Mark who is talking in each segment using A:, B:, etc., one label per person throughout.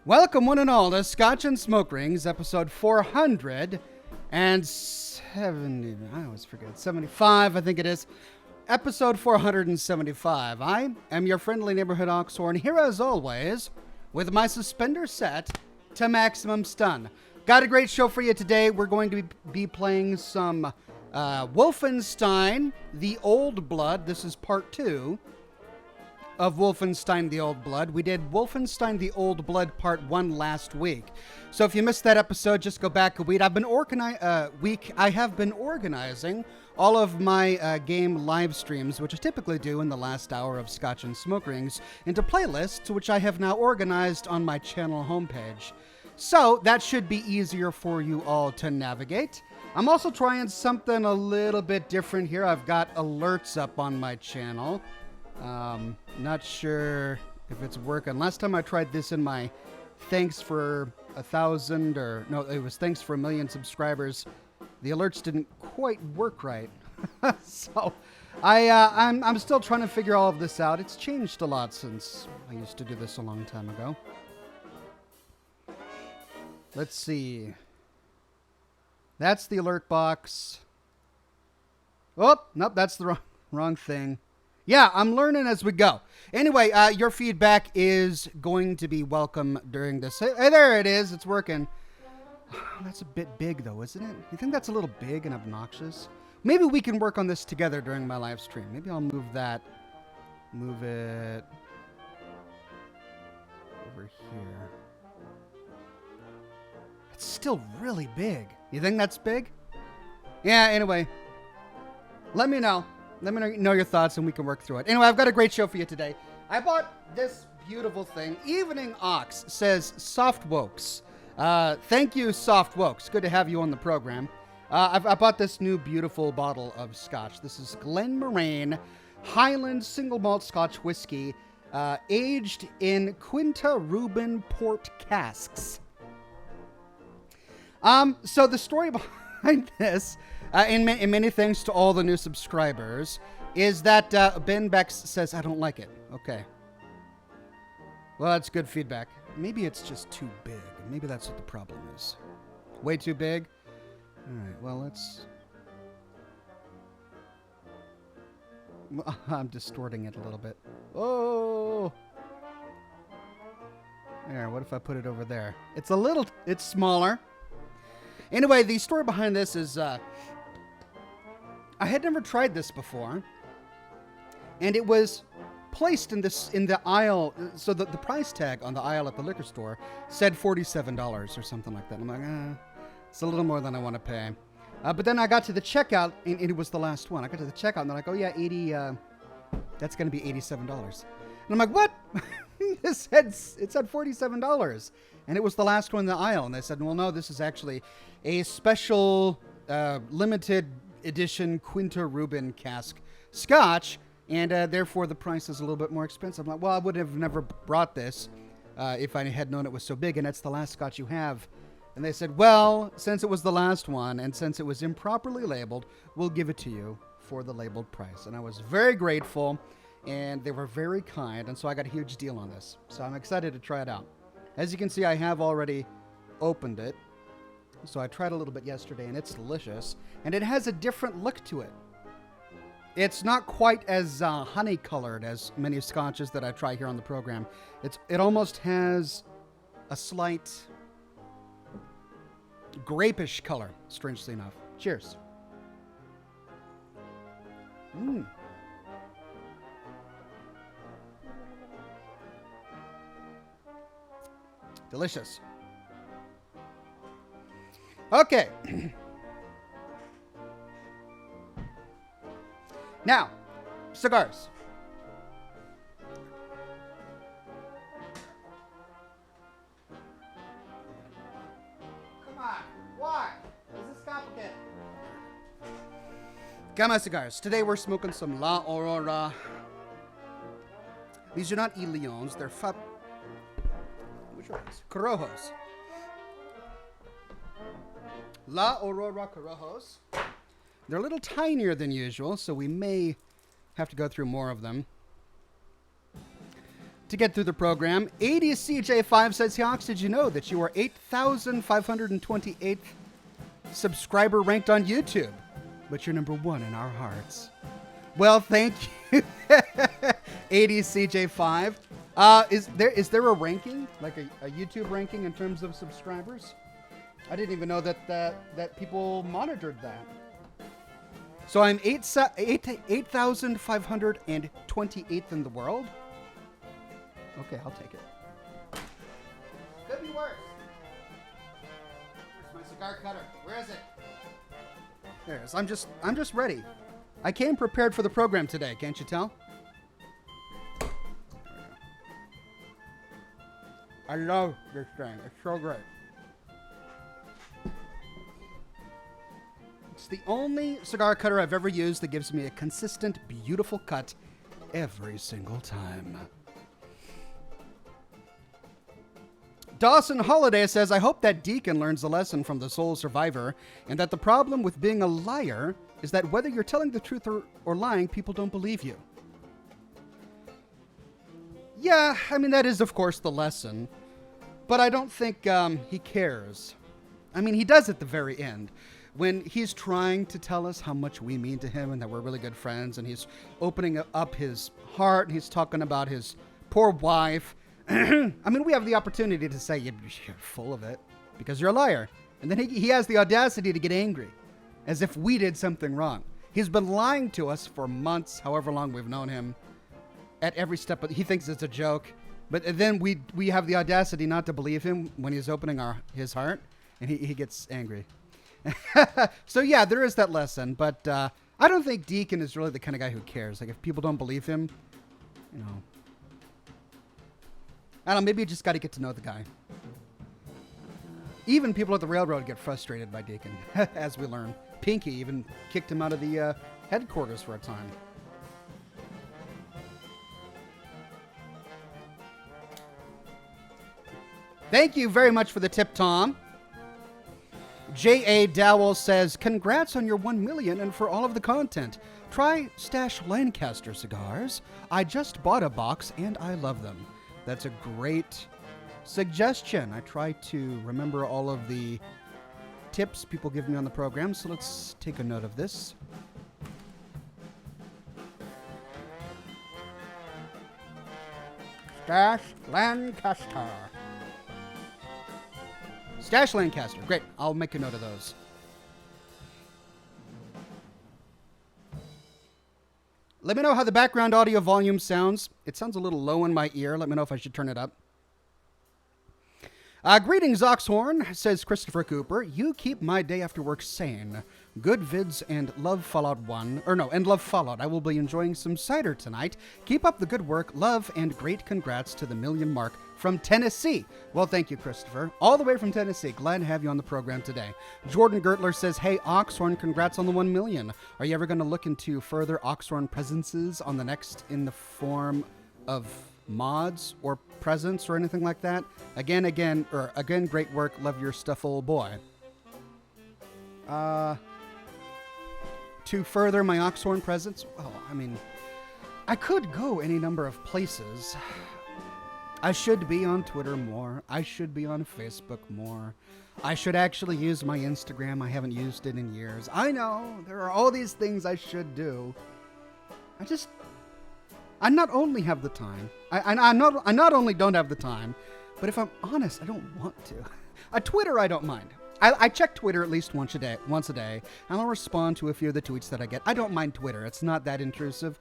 A: Welcome, one and all, to Scotch and Smoke Rings, episode 470. I always forget. 75, I think it is. Episode 475. I am your friendly neighborhood Oxhorn, here as always, with my suspender set to maximum stun. Got a great show for you today. We're going to be playing some Wolfenstein, The Old Blood. This is part 2 of Wolfenstein The Old Blood. We did Wolfenstein The Old Blood Part 1 last week. So if you missed that episode, just go back a week. I have been organizing all of my game live streams, which I typically do in the last hour of Scotch and Smoke Rings, into playlists, which I have now organized on my channel homepage. So that should be easier for you all to navigate. I'm also trying something a little bit different here. I've got alerts up on my channel. Not sure if it's working. Last time I tried this in my thanks for 1,000 or no, it was thanks for 1,000,000 subscribers. The alerts didn't quite work right. So I'm still trying to figure all of this out. It's changed a lot since I used to do this a long time ago. Let's see. That's the alert box. Oh, nope, that's the wrong thing. Yeah, I'm learning as we go. Anyway, your feedback is going to be welcome during this. Hey, there it is. It's working. That's a bit big, though, isn't it? You think that's a little big and obnoxious? Maybe we can work on this together during my live stream. Maybe I'll move that. Move it over here. It's still really big. You think that's big? Yeah, anyway. Let me know. Let me know your thoughts and we can work through it. Anyway, I've got a great show for you today. I bought this beautiful thing. Evening Ox says Soft Wokes. Thank you, Soft Wokes. Good to have you on the program. I bought this new beautiful bottle of Scotch. This is Glenmorangie Highland Single Malt Scotch Whiskey, aged in Quinta Reuben Port casks. So the story behind this, and many thanks to all the new subscribers, is that Ben Bex says, I don't like it. Okay. Well, that's good feedback. Maybe it's just too big. Maybe that's what the problem is. Way too big? All right, well, let's... I'm distorting it a little bit. Oh! There, what if I put it over there? It's smaller. Anyway, the story behind this is, I had never tried this before, and it was placed in the aisle, so the price tag on the aisle at the liquor store said $47 or something like that. I'm like, it's a little more than I want to pay. But then I got to the checkout, and it was the last one. I got to the checkout, and they're like, oh yeah, that's going to be $87. And I'm like, what? It said $47. And it was the last one in the aisle. And they said, well, no, this is actually a special limited edition Quinta Reuben cask Scotch. And therefore, the price is a little bit more expensive. I'm like, well, I would have never brought this if I had known it was so big. And that's the last Scotch you have. And they said, well, since it was the last one and since it was improperly labeled, we'll give it to you for the labeled price. And I was very grateful. And they were very kind. And so I got a huge deal on this. So I'm excited to try it out. As you can see, I have already opened it. So I tried a little bit yesterday, and it's delicious. And it has a different look to it. It's not quite as honey-colored as many scotches that I try here on the program. It almost has a slight grapish color, strangely enough. Cheers. Mmm. Delicious. Okay. Now, cigars. Come on. Why? Is this complicated? Got my cigars. Today we're smoking some La Aurora. These are not Y Leons. They're Corojos. La Aurora Corojos. They're a little tinier than usual, so we may have to go through more of them. to get through the program. 80CJ5 says, "Hey, Ox, did you know that you are 8,528th subscriber ranked on YouTube? But you're number one in our hearts." Well, thank you, 80CJ5. Is there a ranking, like a YouTube ranking in terms of subscribers? I didn't even know that people monitored that. So I'm 8,528th in the world. Okay, I'll take it. Could be worse. Where's my cigar cutter? Where is it? There it is. I'm just ready. I came prepared for the program today. Can't you tell? I love this thing. It's so great. It's the only cigar cutter I've ever used that gives me a consistent, beautiful cut every single time. Dawson Holiday says, "I hope that Deacon learns the lesson from the Soul Survivor, and that the problem with being a liar is that whether you're telling the truth or lying, people don't believe you." Yeah, I mean, that is, of course, the lesson. But I don't think he cares. I mean, he does at the very end. When he's trying to tell us how much we mean to him and that we're really good friends, and he's opening up his heart, and he's talking about his poor wife. I mean, we have the opportunity to say, "You're full of it because you're a liar." And then he has the audacity to get angry, as if we did something wrong. He's been lying to us for months, however long we've known him, at every step. He thinks it's a joke. But then we have the audacity not to believe him when he's opening his heart, and he gets angry. So yeah, there is that lesson. But I don't think Deacon is really the kind of guy who cares. Like, if people don't believe him, you know, I don't know, maybe you just got to get to know the guy. Even people at the railroad get frustrated by Deacon, as we learn. Pinky even kicked him out of the headquarters for a time. Thank you very much for the tip, Tom. J.A. Dowell says, "Congrats on your 1 million and for all of the content. Try Stash Lancaster cigars. I just bought a box and I love them." That's a great suggestion. I try to remember all of the tips people give me on the program, so let's take a note of this. Stash Lancaster. Stash Lancaster. Great. I'll make a note of those. Let me know how the background audio volume sounds. It sounds a little low in my ear. Let me know if I should turn it up. Greetings, Oxhorn, says Christopher Cooper. "You keep my day after work sane. Good vids and love Fallout 1. And love Fallout. I will be enjoying some cider tonight. Keep up the good work. Love and great congrats to the 1 million mark from Tennessee." Well, thank you, Christopher. All the way from Tennessee. Glad to have you on the program today. Jordan Gertler says, "Hey, Oxhorn, congrats on the 1 million. Are you ever going to look into further Oxhorn presences on the next in the form of mods or presents or anything like that? Again, great work. Love your stuff, old boy." To further my Oxhorn presence, well, I mean, I could go any number of places. I should be on Twitter more. I should be on Facebook more. I should actually use my Instagram. I haven't used it in years. I know, there are all these things I should do. I not only have the time, I not only don't have the time, but if I'm honest, I don't want to. Twitter, I don't mind. I check Twitter at least once a day, and I'll respond to a few of the tweets that I get. I don't mind Twitter. It's not that intrusive.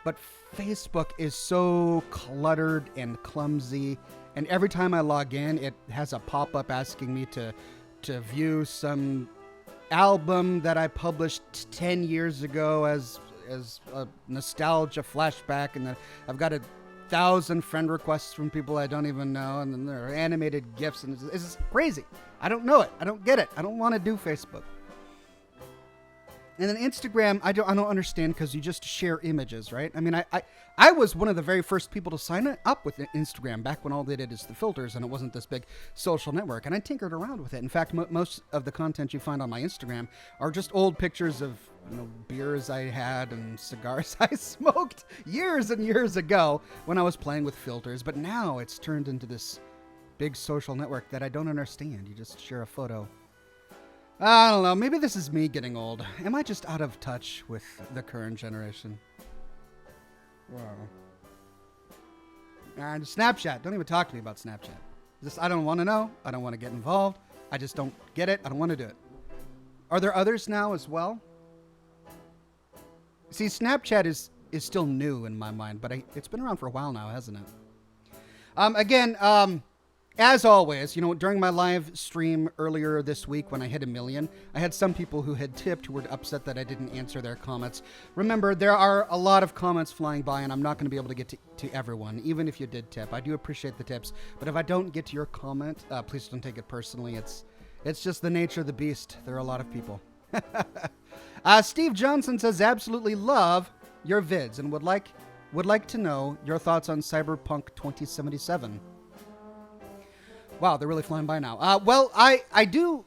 A: But Facebook is so cluttered and clumsy, and every time I log in, it has a pop-up asking me to view some album that I published 10 years ago as a nostalgia flashback, and then I've got 1,000 friend requests from people I don't even know, and then there are animated GIFs, and it's crazy. I don't know it. I don't get it. I don't want to do Facebook. And then Instagram, I don't understand because you just share images, right? I mean, I was one of the very first people to sign up with Instagram back when all they did is the filters and it wasn't this big social network. And I tinkered around with it. In fact, most of the content you find on my Instagram are just old pictures of beers I had and cigars I smoked years and years ago when I was playing with filters. But now it's turned into this big social network that I don't understand. You just share a photo. I don't know. Maybe this is me getting old. Am I just out of touch with the current generation? Wow. And Snapchat. Don't even talk to me about Snapchat. I don't want to know. I don't want to get involved. I just don't get it. I don't want to do it. Are there others now as well? See, Snapchat is still new in my mind, but it's been around for a while now, hasn't it? Again, as always, during my live stream earlier this week when I hit 1 million, I had some people who had tipped who were upset that I didn't answer their comments. Remember, there are a lot of comments flying by, and I'm not going to be able to get to everyone, even if you did tip. I do appreciate the tips, but if I don't get to your comment, please don't take it personally. It's just the nature of the beast. There are a lot of people. Steve Johnson says, absolutely love your vids and would like to know your thoughts on Cyberpunk 2077. Wow, they're really flying by now. Well, I do,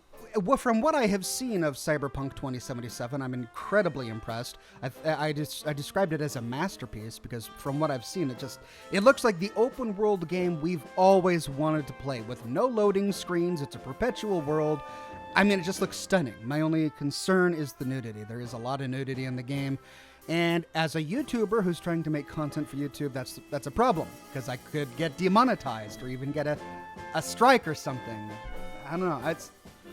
A: from what I have seen of Cyberpunk 2077, I'm incredibly impressed. I described it as a masterpiece because from what I've seen, it looks like the open world game we've always wanted to play with no loading screens. It's a perpetual world. I mean, it just looks stunning. My only concern is the nudity. There is a lot of nudity in the game. And as a YouTuber who's trying to make content for YouTube, that's a problem because I could get demonetized or even get a strike or something. I don't know.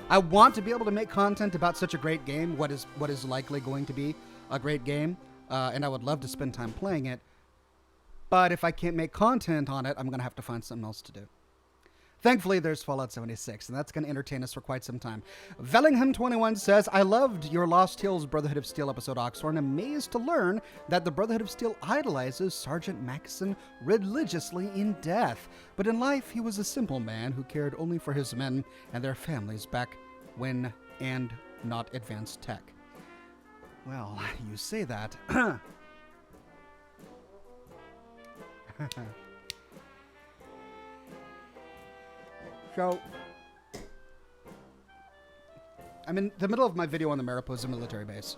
A: I want to be able to make content about such a great game, what is likely going to be a great game, and I would love to spend time playing it. But if I can't make content on it, I'm going to have to find something else to do. Thankfully, there's Fallout 76, and that's going to entertain us for quite some time. Vellingham21 says, I loved your Lost Hills Brotherhood of Steel episode, Oxhorn. Amazed to learn that the Brotherhood of Steel idolizes Sergeant Maxson religiously in death. But in life, he was a simple man who cared only for his men and their families back when and not advanced tech. Well, you say that. So, I'm in the middle of my video on the Mariposa military base.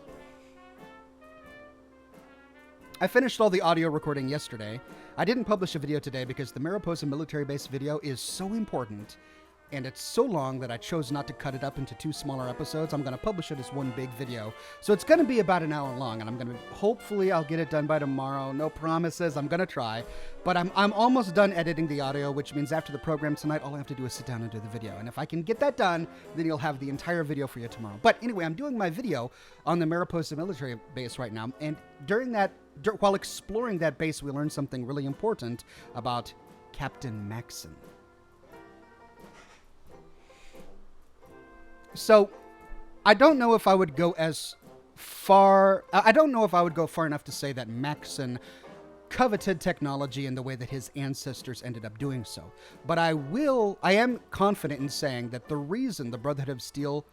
A: I finished all the audio recording yesterday. I didn't publish a video today because the Mariposa military base video is so important and it's so long that I chose not to cut it up into 2 smaller episodes. I'm going to publish it as one big video. So it's going to be about an hour long, and hopefully I'll get it done by tomorrow. No promises. I'm going to try. But I'm almost done editing the audio, which means after the program tonight, all I have to do is sit down and do the video. And if I can get that done, then you'll have the entire video for you tomorrow. But anyway, I'm doing my video on the Mariposa military base right now. And while exploring that base, we learned something really important about Captain Maxson. So, I don't know if I would go far enough to say that Maxson coveted technology in the way that his ancestors ended up doing so. But I am confident in saying that the reason the Brotherhood of Steel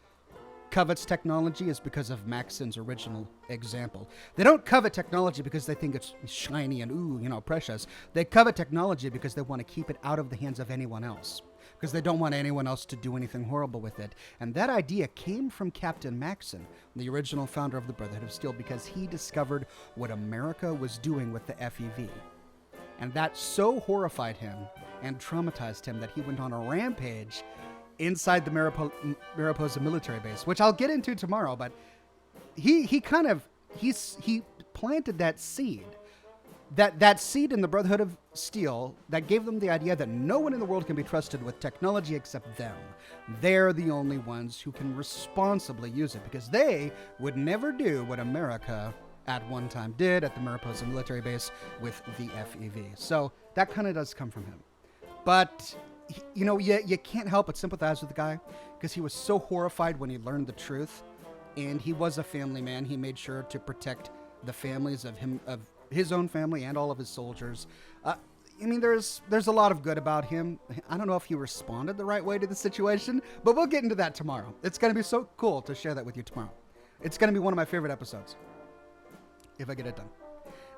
A: covets technology is because of Maxson's original example. They don't covet technology because they think it's shiny and, precious. They covet technology because they want to keep it out of the hands of anyone else. Because they don't want anyone else to do anything horrible with it. And that idea came from Captain Maxson, the original founder of the Brotherhood of Steel, because he discovered what America was doing with the FEV. And that so horrified him and traumatized him that he went on a rampage inside the Mariposa military base, which I'll get into tomorrow, but he planted that seed. That seed in the Brotherhood of Steel that gave them the idea that no one in the world can be trusted with technology except them. They're the only ones who can responsibly use it because they would never do what America at one time did at the Mariposa military base with the FEV. So that kind of does come from him. But, you can't help but sympathize with the guy because he was so horrified when he learned the truth. And he was a family man. He made sure to protect the families of his own family and all of his soldiers. There's a lot of good about him. I don't know if he responded the right way to the situation, but we'll get into that tomorrow. It's going to be so cool to share that with you tomorrow. It's going to be one of my favorite episodes. If I get it done.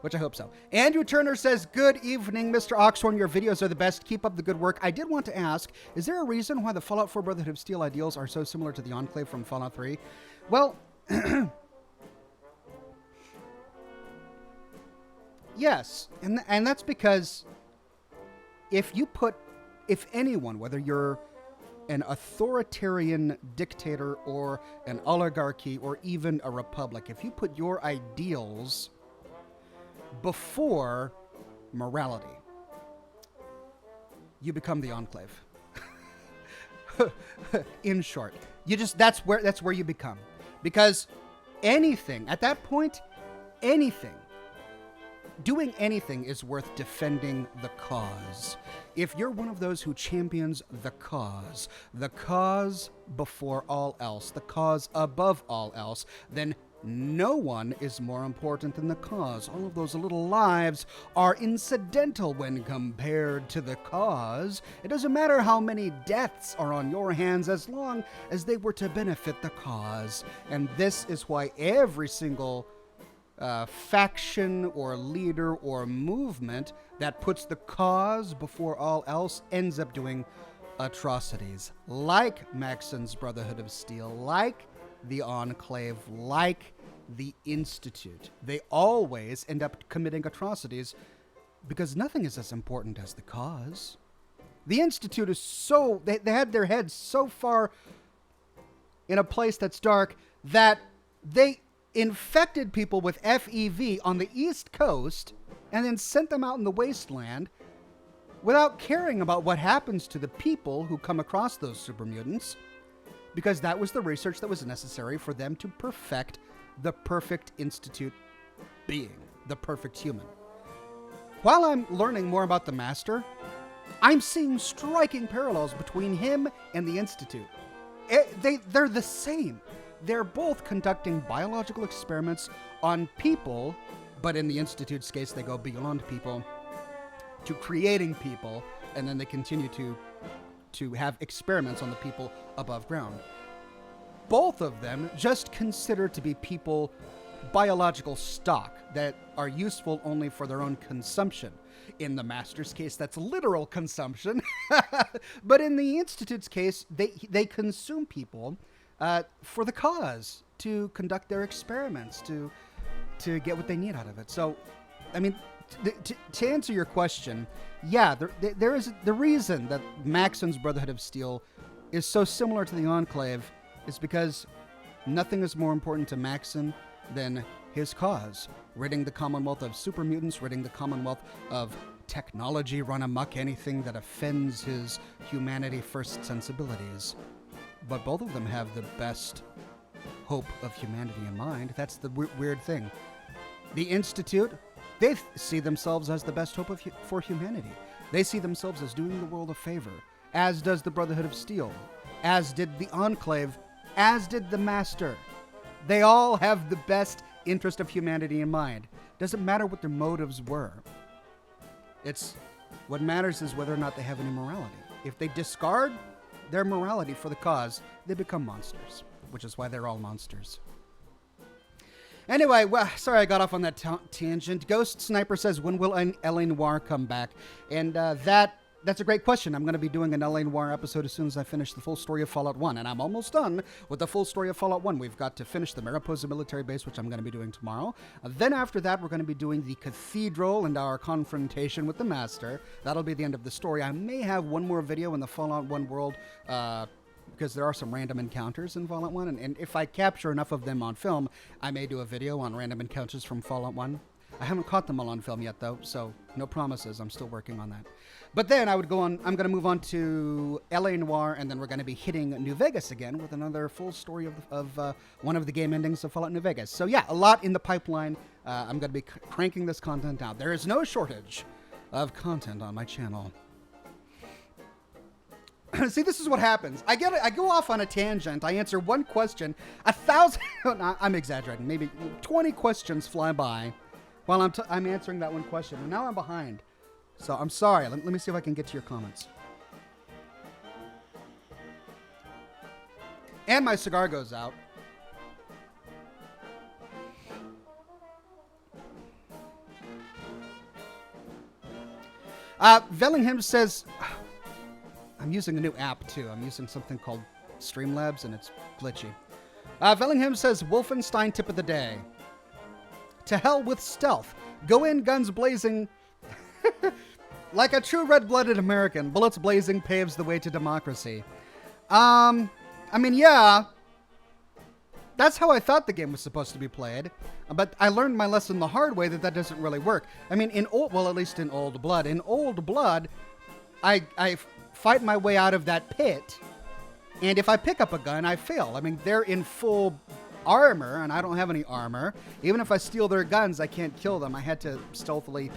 A: Which I hope so. Andrew Turner says, good evening, Mr. Oxhorn. Your videos are the best. Keep up the good work. I did want to ask, is there a reason why the Fallout 4 Brotherhood of Steel ideals are so similar to the Enclave from Fallout 3? Well, yes. And that's because if anyone, whether you're an authoritarian dictator or an oligarchy or even a republic, if you put your ideals before morality, you become the Enclave. In short, that's where you become, because anything at that point, doing anything is worth defending the cause. If you're one of those who champions the cause before all else, the cause above all else, then no one is more important than the cause. All of those little lives are incidental when compared to the cause. It doesn't matter how many deaths are on your hands as long as they were to benefit the cause. And this is why every single faction or leader or movement that puts the cause before all else ends up doing atrocities, like Maxon's Brotherhood of Steel, like the Enclave, like the Institute. They always end up committing atrocities because nothing is as important as the cause. The Institute is they had their heads so far in a place that's dark that they infected people with FEV on the East Coast and then sent them out in the wasteland without caring about what happens to the people who come across those super mutants, because that was the research that was necessary for them to perfect the perfect Institute being, the perfect human. While I'm learning more about the Master, I'm seeing striking parallels between him and the Institute. They're the same. They're both conducting biological experiments on people, but in the Institute's case, they go beyond people to creating people, and then they continue to have experiments on the people above ground. Both of them just considered to be people, biological stock that are useful only for their own consumption. In the Master's case, that's literal consumption. But in the Institute's case, they consume people for the cause, to conduct their experiments, to get what they need out of it. So, I mean, to answer your question, yeah, there is the reason that Maxon's Brotherhood of Steel is so similar to the Enclave is because nothing is more important to Maxon than his cause, ridding the Commonwealth of super mutants, ridding the Commonwealth of technology run amok, anything that offends his humanity-first sensibilities. But both of them have the best hope of humanity in mind. That's the weird thing. The Institute, they see themselves as the best hope for humanity. They see themselves as doing the world a favor, as does the Brotherhood of Steel, as did the Enclave, as did the Master. They all have the best interest of humanity in mind. Doesn't matter what their motives were. What matters is whether or not they have any morality. If they discard their morality for the cause, they become monsters, which is why they're all monsters. Anyway, well, sorry I got off on that tangent. Ghost Sniper says, when will L.A. Noire come back? And that's a great question. I'm going to be doing an L.A. Noire episode as soon as I finish the full story of Fallout 1. And I'm almost done with the full story of Fallout 1. We've got to finish the Mariposa military base, which I'm going to be doing tomorrow. Then after that, we're going to be doing the Cathedral and our confrontation with the Master. That'll be the end of the story. I may have one more video in the Fallout 1 world, because there are some random encounters in Fallout 1. And if I capture enough of them on film, I may do a video on random encounters from Fallout 1. I haven't caught them all on film yet, though, so no promises. I'm still working on that. But then I'm going to move on to L.A. Noire, and then we're going to be hitting New Vegas again with another full story of one of the game endings of Fallout New Vegas. So yeah, a lot in the pipeline. I'm going to be cranking this content out. There is no shortage of content on my channel. See, this is what happens. I go off on a tangent. I answer one question. 1,000... I'm exaggerating. Maybe 20 questions fly by while I'm answering that one question. And now I'm behind. So I'm sorry. Let me see if I can get to your comments. And my cigar goes out. Vellingham says, I'm using a new app too. I'm using something called Streamlabs and it's glitchy. Vellingham says, Wolfenstein tip of the day. To hell with stealth. Go in guns blazing. Like a true red-blooded American, bullets blazing paves the way to democracy. I mean, yeah. That's how I thought the game was supposed to be played. But I learned my lesson the hard way that doesn't really work. I mean, at least in Old Blood. In Old Blood, I fight my way out of that pit. And if I pick up a gun, I fail. I mean, they're in full armor, and I don't have any armor. Even if I steal their guns, I can't kill them. I had to stealthily,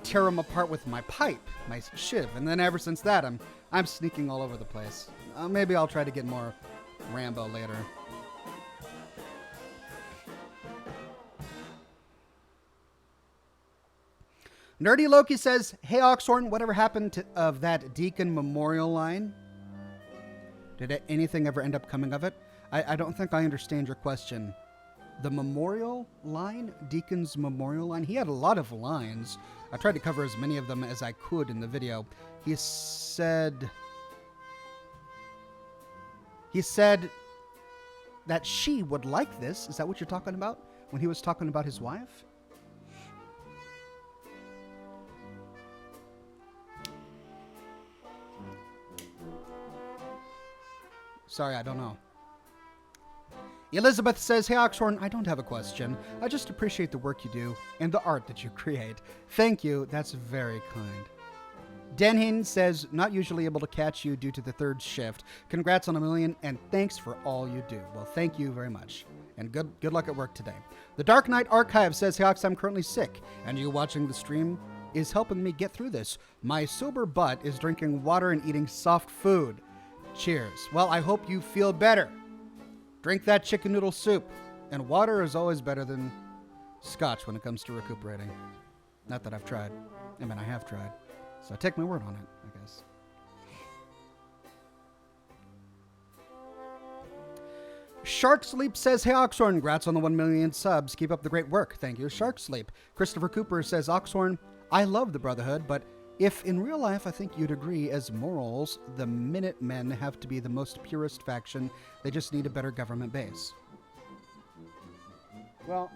A: tear them apart with my pipe, my shiv. And then ever since that, I'm sneaking all over the place. Maybe I'll try to get more Rambo later. Nerdy Loki says, hey, Oxhorn, whatever happened of that Deacon memorial line? Did anything ever end up coming of it? I don't think I understand your question. The memorial line? Deacon's memorial line? He had a lot of lines. I tried to cover as many of them as I could in the video. He said that she would like this. Is that what you're talking about? When he was talking about his wife? Sorry, I don't know. Elizabeth says, hey, Oxhorn, I don't have a question. I just appreciate the work you do and the art that you create. Thank you. That's very kind. Denhin says, not usually able to catch you due to the third shift. Congrats on 1 million, and thanks for all you do. Well, thank you very much. And good luck at work today. The Dark Knight Archive says, hey, Ox, I'm currently sick, and you watching the stream is helping me get through this. My sober butt is drinking water and eating soft food. Cheers. Well, I hope you feel better. Drink that chicken noodle soup. And water is always better than Scotch when it comes to recuperating. Not that I've tried. I mean, I have tried. So take my word on it, I guess. Shark Sleep says, hey, Oxhorn, congrats on the 1 million subs. Keep up the great work. Thank you, Shark Sleep. Christopher Cooper says, Oxhorn, I love the Brotherhood, but if in real life I think you'd agree, as morals, the Minutemen have to be the most purest faction. They just need a better government base. Well,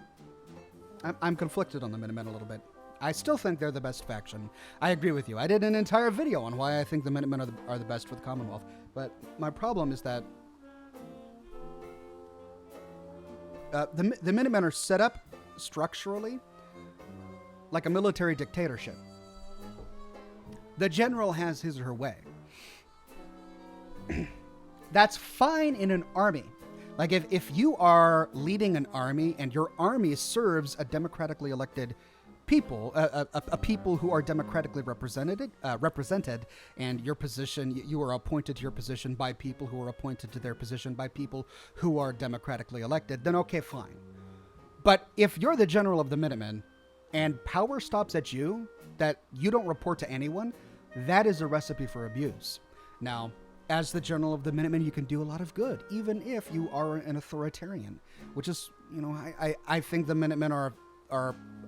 A: I'm conflicted on the Minutemen a little bit. I still think they're the best faction. I agree with you. I did an entire video on why I think the Minutemen are the best for the Commonwealth. But my problem is that the Minutemen are set up structurally like a military dictatorship. The general has his or her way. That's fine in an army. Like if you are leading an army and your army serves a democratically elected people, a people who are democratically represented, and your position, you are appointed to your position by people who are appointed to their position by people who are democratically elected, then okay, fine. But if you're the general of the Minutemen and power stops at you, that you don't report to anyone, that is a recipe for abuse. Now, as the general of the Minutemen, you can do a lot of good, even if you are an authoritarian, which is, I think the Minutemen are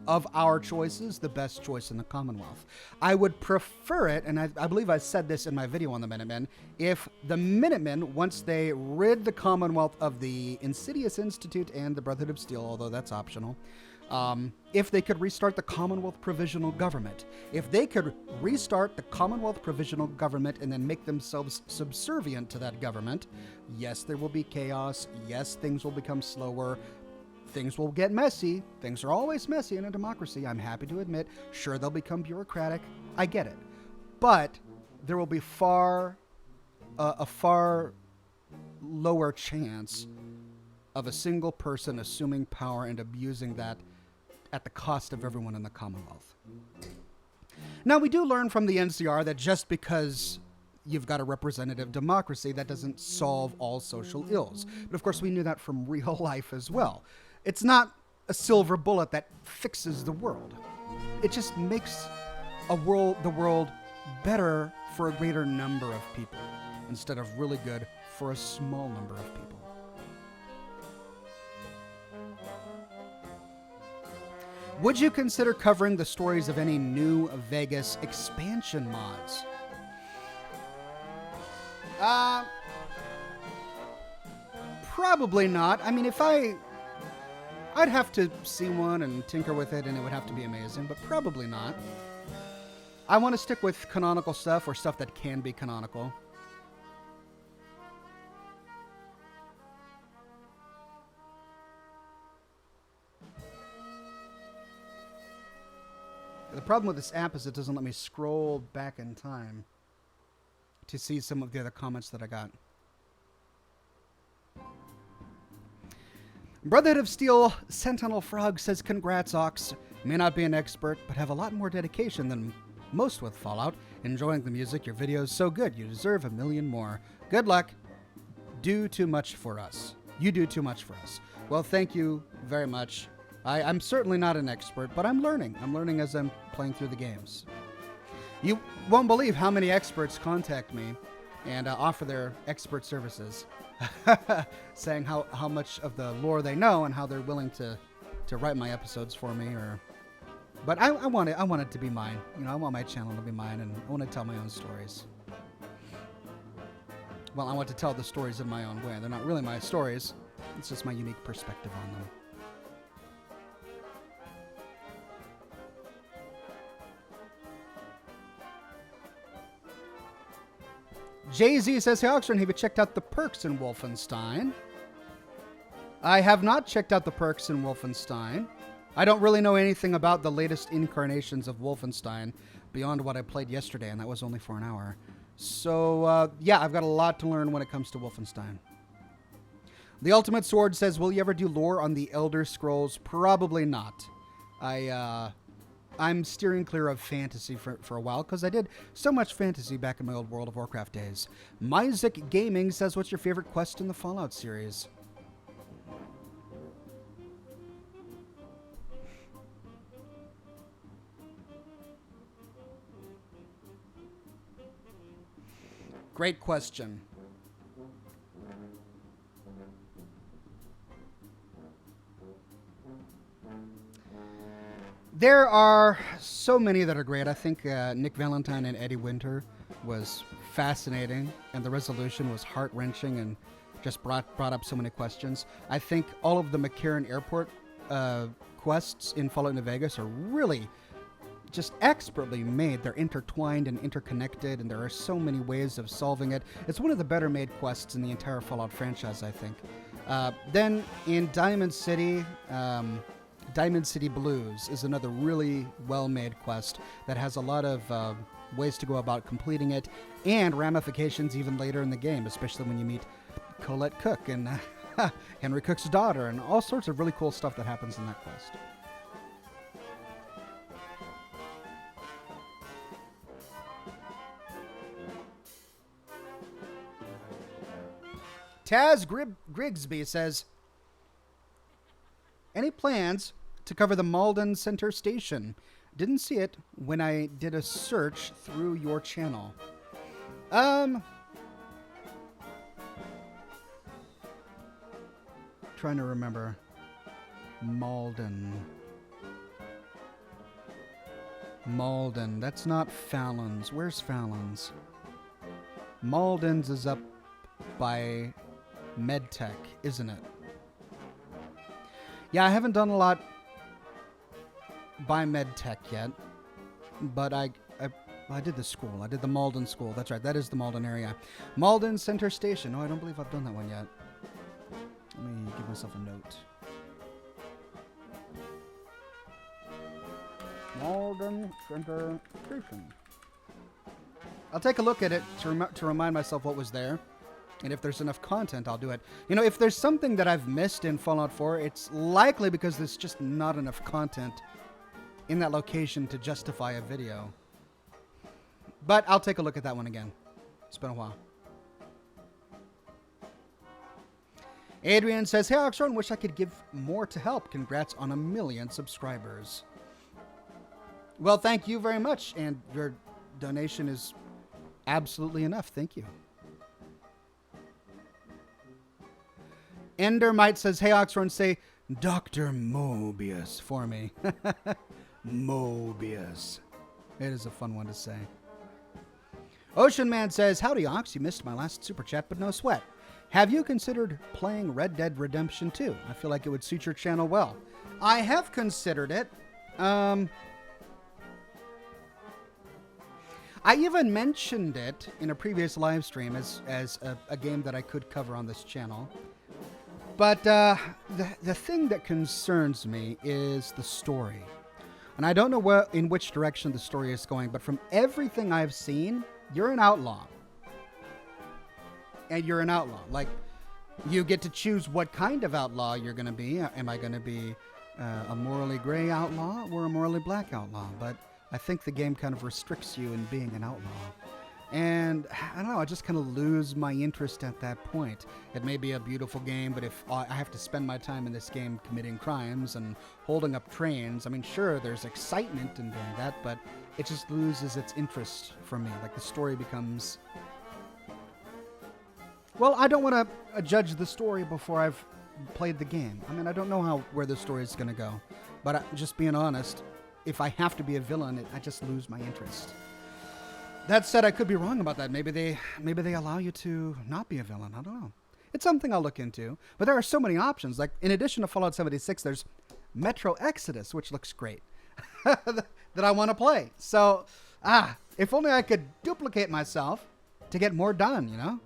A: of our choices, the best choice in the Commonwealth. I would prefer it, and I believe I said this in my video on the Minutemen, if the Minutemen, once they rid the Commonwealth of the Insidious Institute and the Brotherhood of Steel, although that's optional, if they could restart the Commonwealth Provisional Government. If they could restart the Commonwealth Provisional Government and then make themselves subservient to that government, yes, there will be chaos. Yes, things will become slower. Things will get messy. Things are always messy in a democracy, I'm happy to admit. Sure, they'll become bureaucratic. I get it. But there will be a far lower chance of a single person assuming power and abusing that at the cost of everyone in the Commonwealth. Now, we do learn from the NCR that just because you've got a representative democracy, that doesn't solve all social ills. But of course, we knew that from real life as well. It's not a silver bullet that fixes the world. It just makes the world better for a greater number of people instead of really good for a small number of people. Would you consider covering the stories of any new Vegas expansion mods? Probably not. I mean, I'd have to see one and tinker with it, and it would have to be amazing, but probably not. I want to stick with canonical stuff, or stuff that can be canonical. The problem with this app is it doesn't let me scroll back in time to see some of the other comments that I got. Brotherhood of Steel Sentinel Frog says, congrats, Ox. May not be an expert, but have a lot more dedication than most with Fallout. Enjoying the music, your videos so good. You deserve a million more. Good luck. Do too much for us. You do too much for us. Well, thank you very much. I'm certainly not an expert, but I'm learning. I'm learning as I'm playing through the games. You won't believe how many experts contact me and offer their expert services. Saying how much of the lore they know and how they're willing to write my episodes for me. But I want it to be mine. You know, I want my channel to be mine, and I want to tell my own stories. Well, I want to tell the stories in my own way. They're not really my stories. It's just my unique perspective on them. Jay-Z says, hey, Oxhorn, have you checked out the perks in Wolfenstein? I have not checked out the perks in Wolfenstein. I don't really know anything about the latest incarnations of Wolfenstein beyond what I played yesterday, and that was only for an hour. So, yeah, I've got a lot to learn when it comes to Wolfenstein. The Ultimate Sword says, will you ever do lore on the Elder Scrolls? Probably not. I'm steering clear of fantasy for a while, because I did so much fantasy back in my old World of Warcraft days. Myzik Gaming says, what's your favorite quest in the Fallout series? Great question. There are so many that are great. I think Nick Valentine and Eddie Winter was fascinating, and the resolution was heart-wrenching and just brought up so many questions. I think all of the McCarran Airport quests in Fallout New Vegas are really just expertly made. They're intertwined and interconnected, and there are so many ways of solving it. It's one of the better-made quests in the entire Fallout franchise, I think. Then in Diamond City... Diamond City Blues is another really well-made quest that has a lot of ways to go about completing it, and ramifications even later in the game, especially when you meet Colette Cook and Henry Cook's daughter, and all sorts of really cool stuff that happens in that quest. Taz Grigsby says, any plans to cover the Malden Center Station? Didn't see it when I did a search through your channel. Trying to remember. Malden. That's not Fallon's. Where's Fallon's? Malden's is up by MedTech, isn't it? Yeah, I haven't done a lot by MedTech yet, but I did the school. I did the Malden school. That's right. That is the Malden area. Malden Center Station. No, I don't believe I've done that one yet. Let me give myself a note. Malden Center Station. I'll take a look at it to remind myself what was there. And if there's enough content, I'll do it. You know, if there's something that I've missed in Fallout 4, it's likely because there's just not enough content in that location to justify a video. But I'll take a look at that one again. It's been a while. Adrian says, hey, Oxhorn, wish I could give more to help. Congrats on 1 million subscribers. Well, thank you very much. And your donation is absolutely enough. Thank you. Endermite says, hey, Oxhorn, say Dr. Mobius for me. Mobius. It is a fun one to say. Ocean Man says, howdy, Ox. You missed my last super chat, but no sweat. Have you considered playing Red Dead Redemption 2? I feel like it would suit your channel well. I have considered it. I even mentioned it in a previous live stream as a game that I could cover on this channel. But the thing that concerns me is the story. And I don't know in which direction the story is going, but from everything I've seen, you're an outlaw. And you're an outlaw. Like, you get to choose what kind of outlaw you're going to be. Am I going to be a morally gray outlaw or a morally black outlaw? But I think the game kind of restricts you in being an outlaw. And I don't know, I just kind of lose my interest at that point. It may be a beautiful game, but if I have to spend my time in this game committing crimes and holding up trains, I mean, sure, there's excitement in doing that, but it just loses its interest for me. Like, the story becomes... Well, I don't want to judge the story before I've played the game. I mean, I don't know where the story is going to go. But just being honest, if I have to be a villain, I just lose my interest. That said, I could be wrong about that. Maybe they allow you to not be a villain. I don't know. It's something I'll look into. But there are so many options. Like, in addition to Fallout 76, there's Metro Exodus, which looks great, that I want to play. So, if only I could duplicate myself to get more done, you know?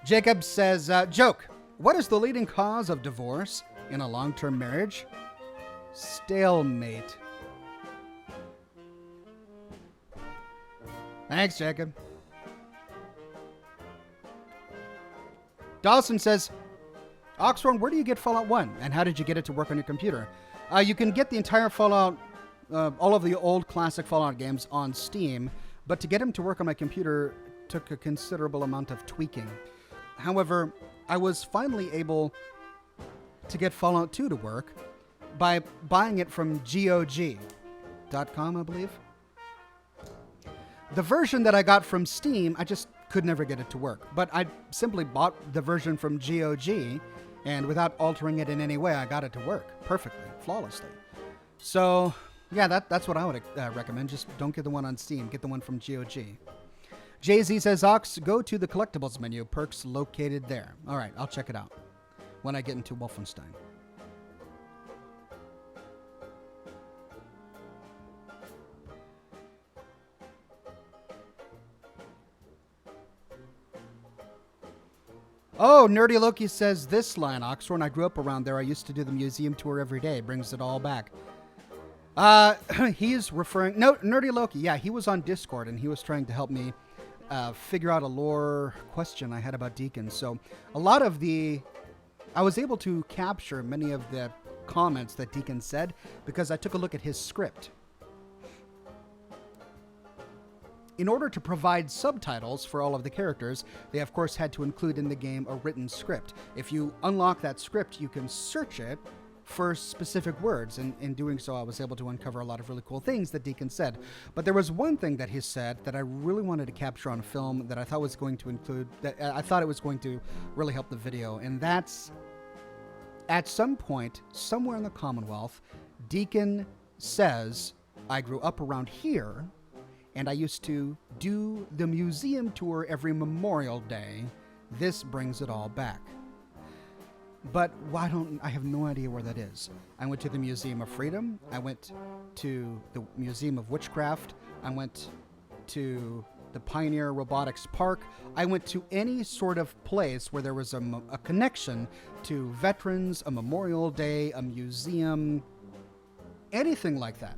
A: Jacob says, joke, what is the leading cause of divorce in a long-term marriage? Stalemate. Thanks, Jacob. Dawson says, Oxhorn, where do you get Fallout 1? And how did you get it to work on your computer? You can get the entire Fallout, all of the old classic Fallout games on Steam, but to get them to work on my computer took a considerable amount of tweaking. However, I was finally able to get Fallout 2 to work by buying it from GOG.com, I believe. The version that I got from Steam, I just could never get it to work. But I simply bought the version from GOG, and without altering it in any way, I got it to work perfectly, flawlessly. So, yeah, that's what I would recommend. Just don't get the one on Steam. Get the one from GOG. Jay-Z says, Ox, go to the collectibles menu. Perks located there. All right, I'll check it out when I get into Wolfenstein. Oh, Nerdy Loki says this line, Oxhorn, I grew up around there. I used to do the museum tour every day. Brings it all back. He's referring... No, Nerdy Loki, yeah, he was on Discord, and he was trying to help me figure out a lore question I had about Deacon. So a lot of I was able to capture many of the comments that Deacon said because I took a look at his script. In order to provide subtitles for all of the characters, they of course had to include in the game a written script. If you unlock that script, you can search it for specific words, and in doing so, I was able to uncover a lot of really cool things that Deacon said. But there was one thing that he said that I really wanted to capture on film that I thought was going to include, that I thought it was going to really help the video, and that's, at some point, somewhere in the Commonwealth, Deacon says, I grew up around here, and I used to do the museum tour every Memorial Day. This brings it all back. But I have no idea where that is. I went to the Museum of Freedom. I went to the Museum of Witchcraft. I went to the Pioneer Robotics Park. I went to any sort of place where there was a connection to veterans, a Memorial Day, a museum, anything like that.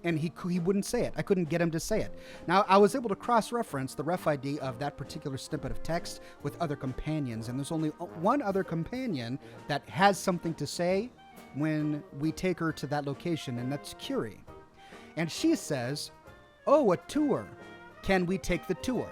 A: And he wouldn't say it. I couldn't get him to say it. Now, I was able to cross-reference the ref ID of that particular snippet of text with other companions, and there's only one other companion that has something to say when we take her to that location, and that's Curie. And she says, oh, a tour. Can we take the tour?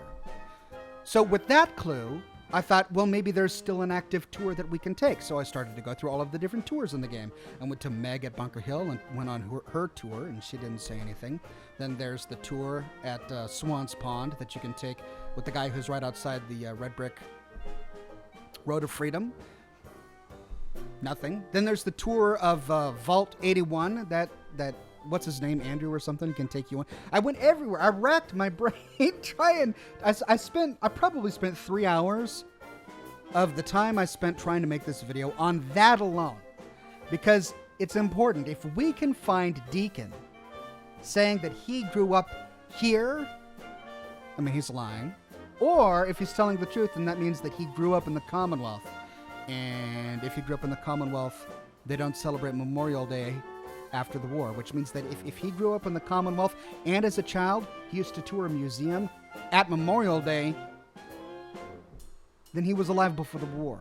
A: So with that clue, I thought, well, maybe there's still an active tour that we can take. So I started to go through all of the different tours in the game. I went to Meg at Bunker Hill and went on her tour, and she didn't say anything. Then there's the tour at Swan's Pond that you can take with the guy who's right outside the red brick Road of Freedom. Nothing. Then there's the tour of Vault 81 that what's his name, Andrew or something, can take you on. I went everywhere. I racked my brain trying. I probably spent 3 hours of the time I spent trying to make this video on that alone, because it's important. If we can find Deacon saying that he grew up here, I mean, he's lying. Or if he's telling the truth, then that means that he grew up in the Commonwealth. And if he grew up in the Commonwealth, they don't celebrate Memorial Day after the war, which means that if he grew up in the Commonwealth and as a child he used to tour a museum at Memorial Day, then he was alive before the war.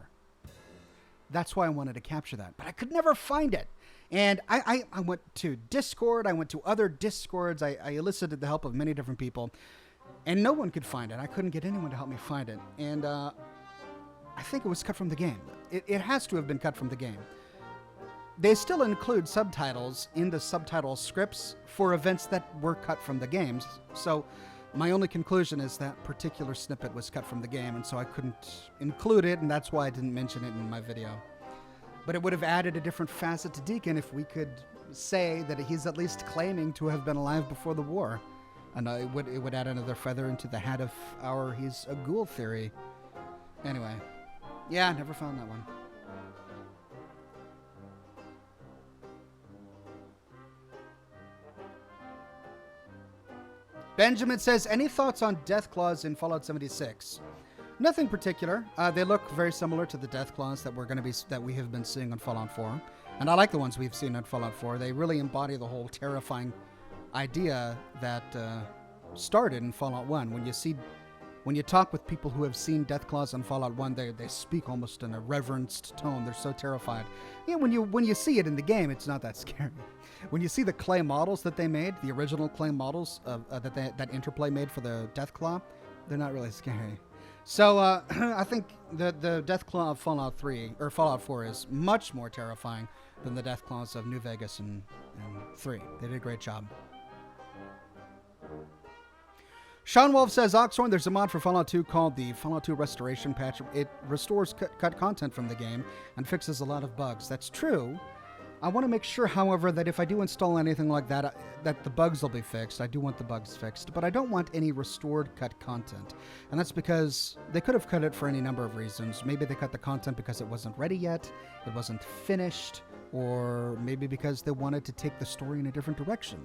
A: That's why I wanted to capture that, but I could never find it. And I went to Discord, I went to other Discords, I elicited the help of many different people, and no one could find it. I couldn't get anyone to help me find it. And I think it was cut from the game. It has to have been cut from the game. They still include subtitles in the subtitle scripts for events that were cut from the games. So my only conclusion is that particular snippet was cut from the game, and so I couldn't include it, and that's why I didn't mention it in my video. But it would have added a different facet to Deacon if we could say that he's at least claiming to have been alive before the war. And it would add another feather into the hat of our he's a ghoul theory. Anyway, yeah, never found that one. Benjamin says, any thoughts on Death Claws in Fallout 76? Nothing particular. They look very similar to the Death Claws that we have been seeing on Fallout 4. And I like the ones we've seen on Fallout 4. They really embody the whole terrifying idea that started in Fallout 1. When you talk with people who have seen Death Claws on Fallout 1, they speak almost in a reverenced tone. They're so terrified. Yeah, when you see it in the game, it's not that scary. When you see the clay models that they made, the original clay models that Interplay made for the Death Claw, they're not really scary. So I think the Death Claw of Fallout 3 or Fallout 4 is much more terrifying than the Death Claws of New Vegas and 3. They did a great job. Sean Wolf says, Oxhorn, there's a mod for Fallout 2 called the Fallout 2 Restoration Patch. It restores cut content from the game and fixes a lot of bugs. That's true. I want to make sure, however, that if I do install anything like that, that the bugs will be fixed. I do want the bugs fixed, but I don't want any restored cut content. And that's because they could have cut it for any number of reasons. Maybe they cut the content because it wasn't ready yet, it wasn't finished, or maybe because they wanted to take the story in a different direction.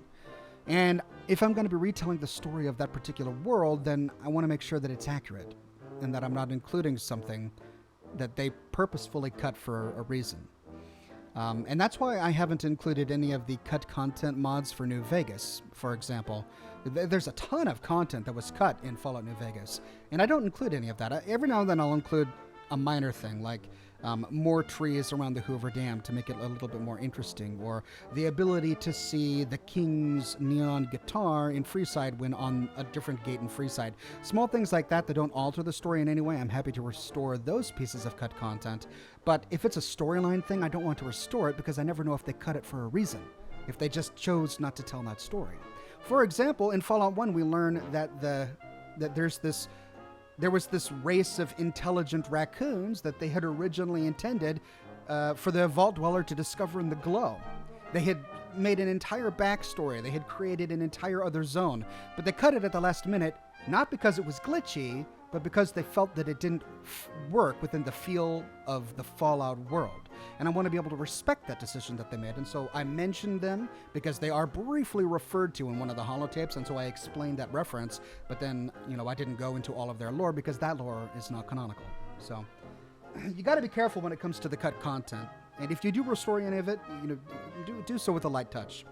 A: And if I'm going to be retelling the story of that particular world, then I want to make sure that it's accurate and that I'm not including something that they purposefully cut for a reason. And that's why I haven't included any of the cut content mods for New Vegas, for example. There's a ton of content that was cut in Fallout New Vegas, and I don't include any of that. Every now and then I'll include a minor thing, like more trees around the Hoover Dam to make it a little bit more interesting, or the ability to see the King's neon guitar in Freeside when on a different gate in Freeside. Small things like that don't alter the story in any way. I'm happy to restore those pieces of cut content, but if it's a storyline thing, I don't want to restore it because I never know if they cut it for a reason, if they just chose not to tell that story. For example, in Fallout 1, we learn that there was this race of intelligent raccoons that they had originally intended for the Vault Dweller to discover in the glow. They had made an entire backstory. They had created an entire other zone, but they cut it at the last minute, not because it was glitchy, but because they felt that it didn't work within the feel of the Fallout world. And I want to be able to respect that decision that they made. And so I mentioned them because they are briefly referred to in one of the holotapes, and so I explained that reference, but then, I didn't go into all of their lore because that lore is not canonical. So you got to be careful when it comes to the cut content. And if you do restore any of it, do so with a light touch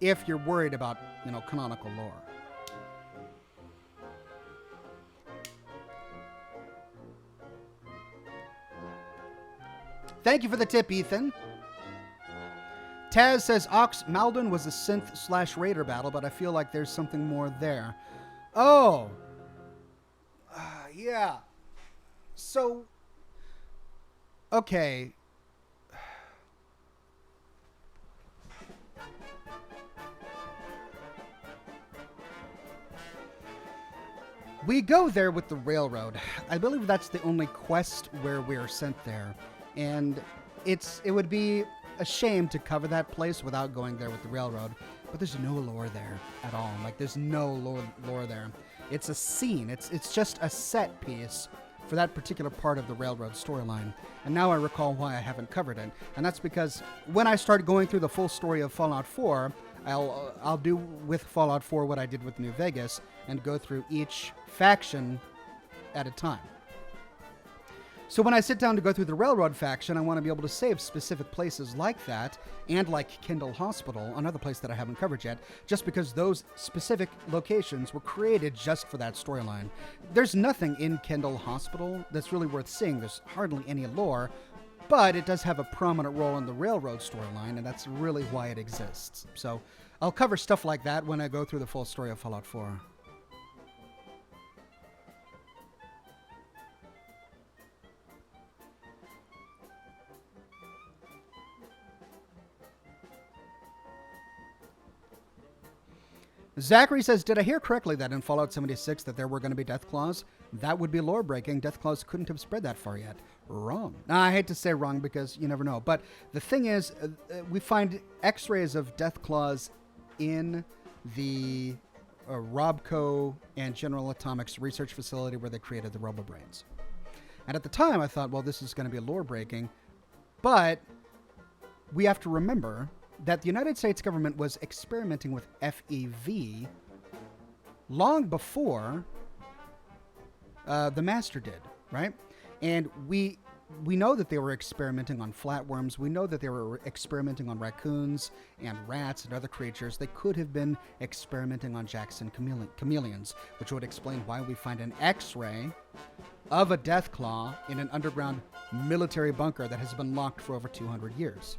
A: if you're worried about, canonical lore. Thank you for the tip, Ethan. Taz says, Ox Maldon was a synth/raider battle, but I feel like there's something more there. Oh. Yeah. So, okay. We go there with the railroad. I believe that's the only quest where we're sent there. And it would be a shame to cover that place without going there with the railroad. But there's no lore there at all. Like, there's no lore there. It's a scene. It's just a set piece for that particular part of the railroad storyline. And now I recall why I haven't covered it. And that's because when I start going through the full story of Fallout 4, I'll do with Fallout 4 what I did with New Vegas and go through each faction at a time. So when I sit down to go through the railroad faction, I want to be able to save specific places like that, and like Kendall Hospital, another place that I haven't covered yet, just because those specific locations were created just for that storyline. There's nothing in Kendall Hospital that's really worth seeing. There's hardly any lore, but it does have a prominent role in the railroad storyline, and that's really why it exists. So I'll cover stuff like that when I go through the full story of Fallout 4. Zachary says, did I hear correctly that in Fallout 76 that there were going to be death claws? That would be lore breaking. Death claws couldn't have spread that far yet. Wrong. Now, I hate to say wrong because you never know. But the thing is, we find x-rays of death claws in the Robco and General Atomics research facility where they created the RoboBrains. And at the time, I thought, well, this is going to be lore breaking. But we have to remember that the United States government was experimenting with FEV long before the Master did, right? And we know that they were experimenting on flatworms. We know that they were experimenting on raccoons and rats and other creatures. They could have been experimenting on Jackson chameleons, which would explain why we find an X-ray of a death claw in an underground military bunker that has been locked for over 200 years.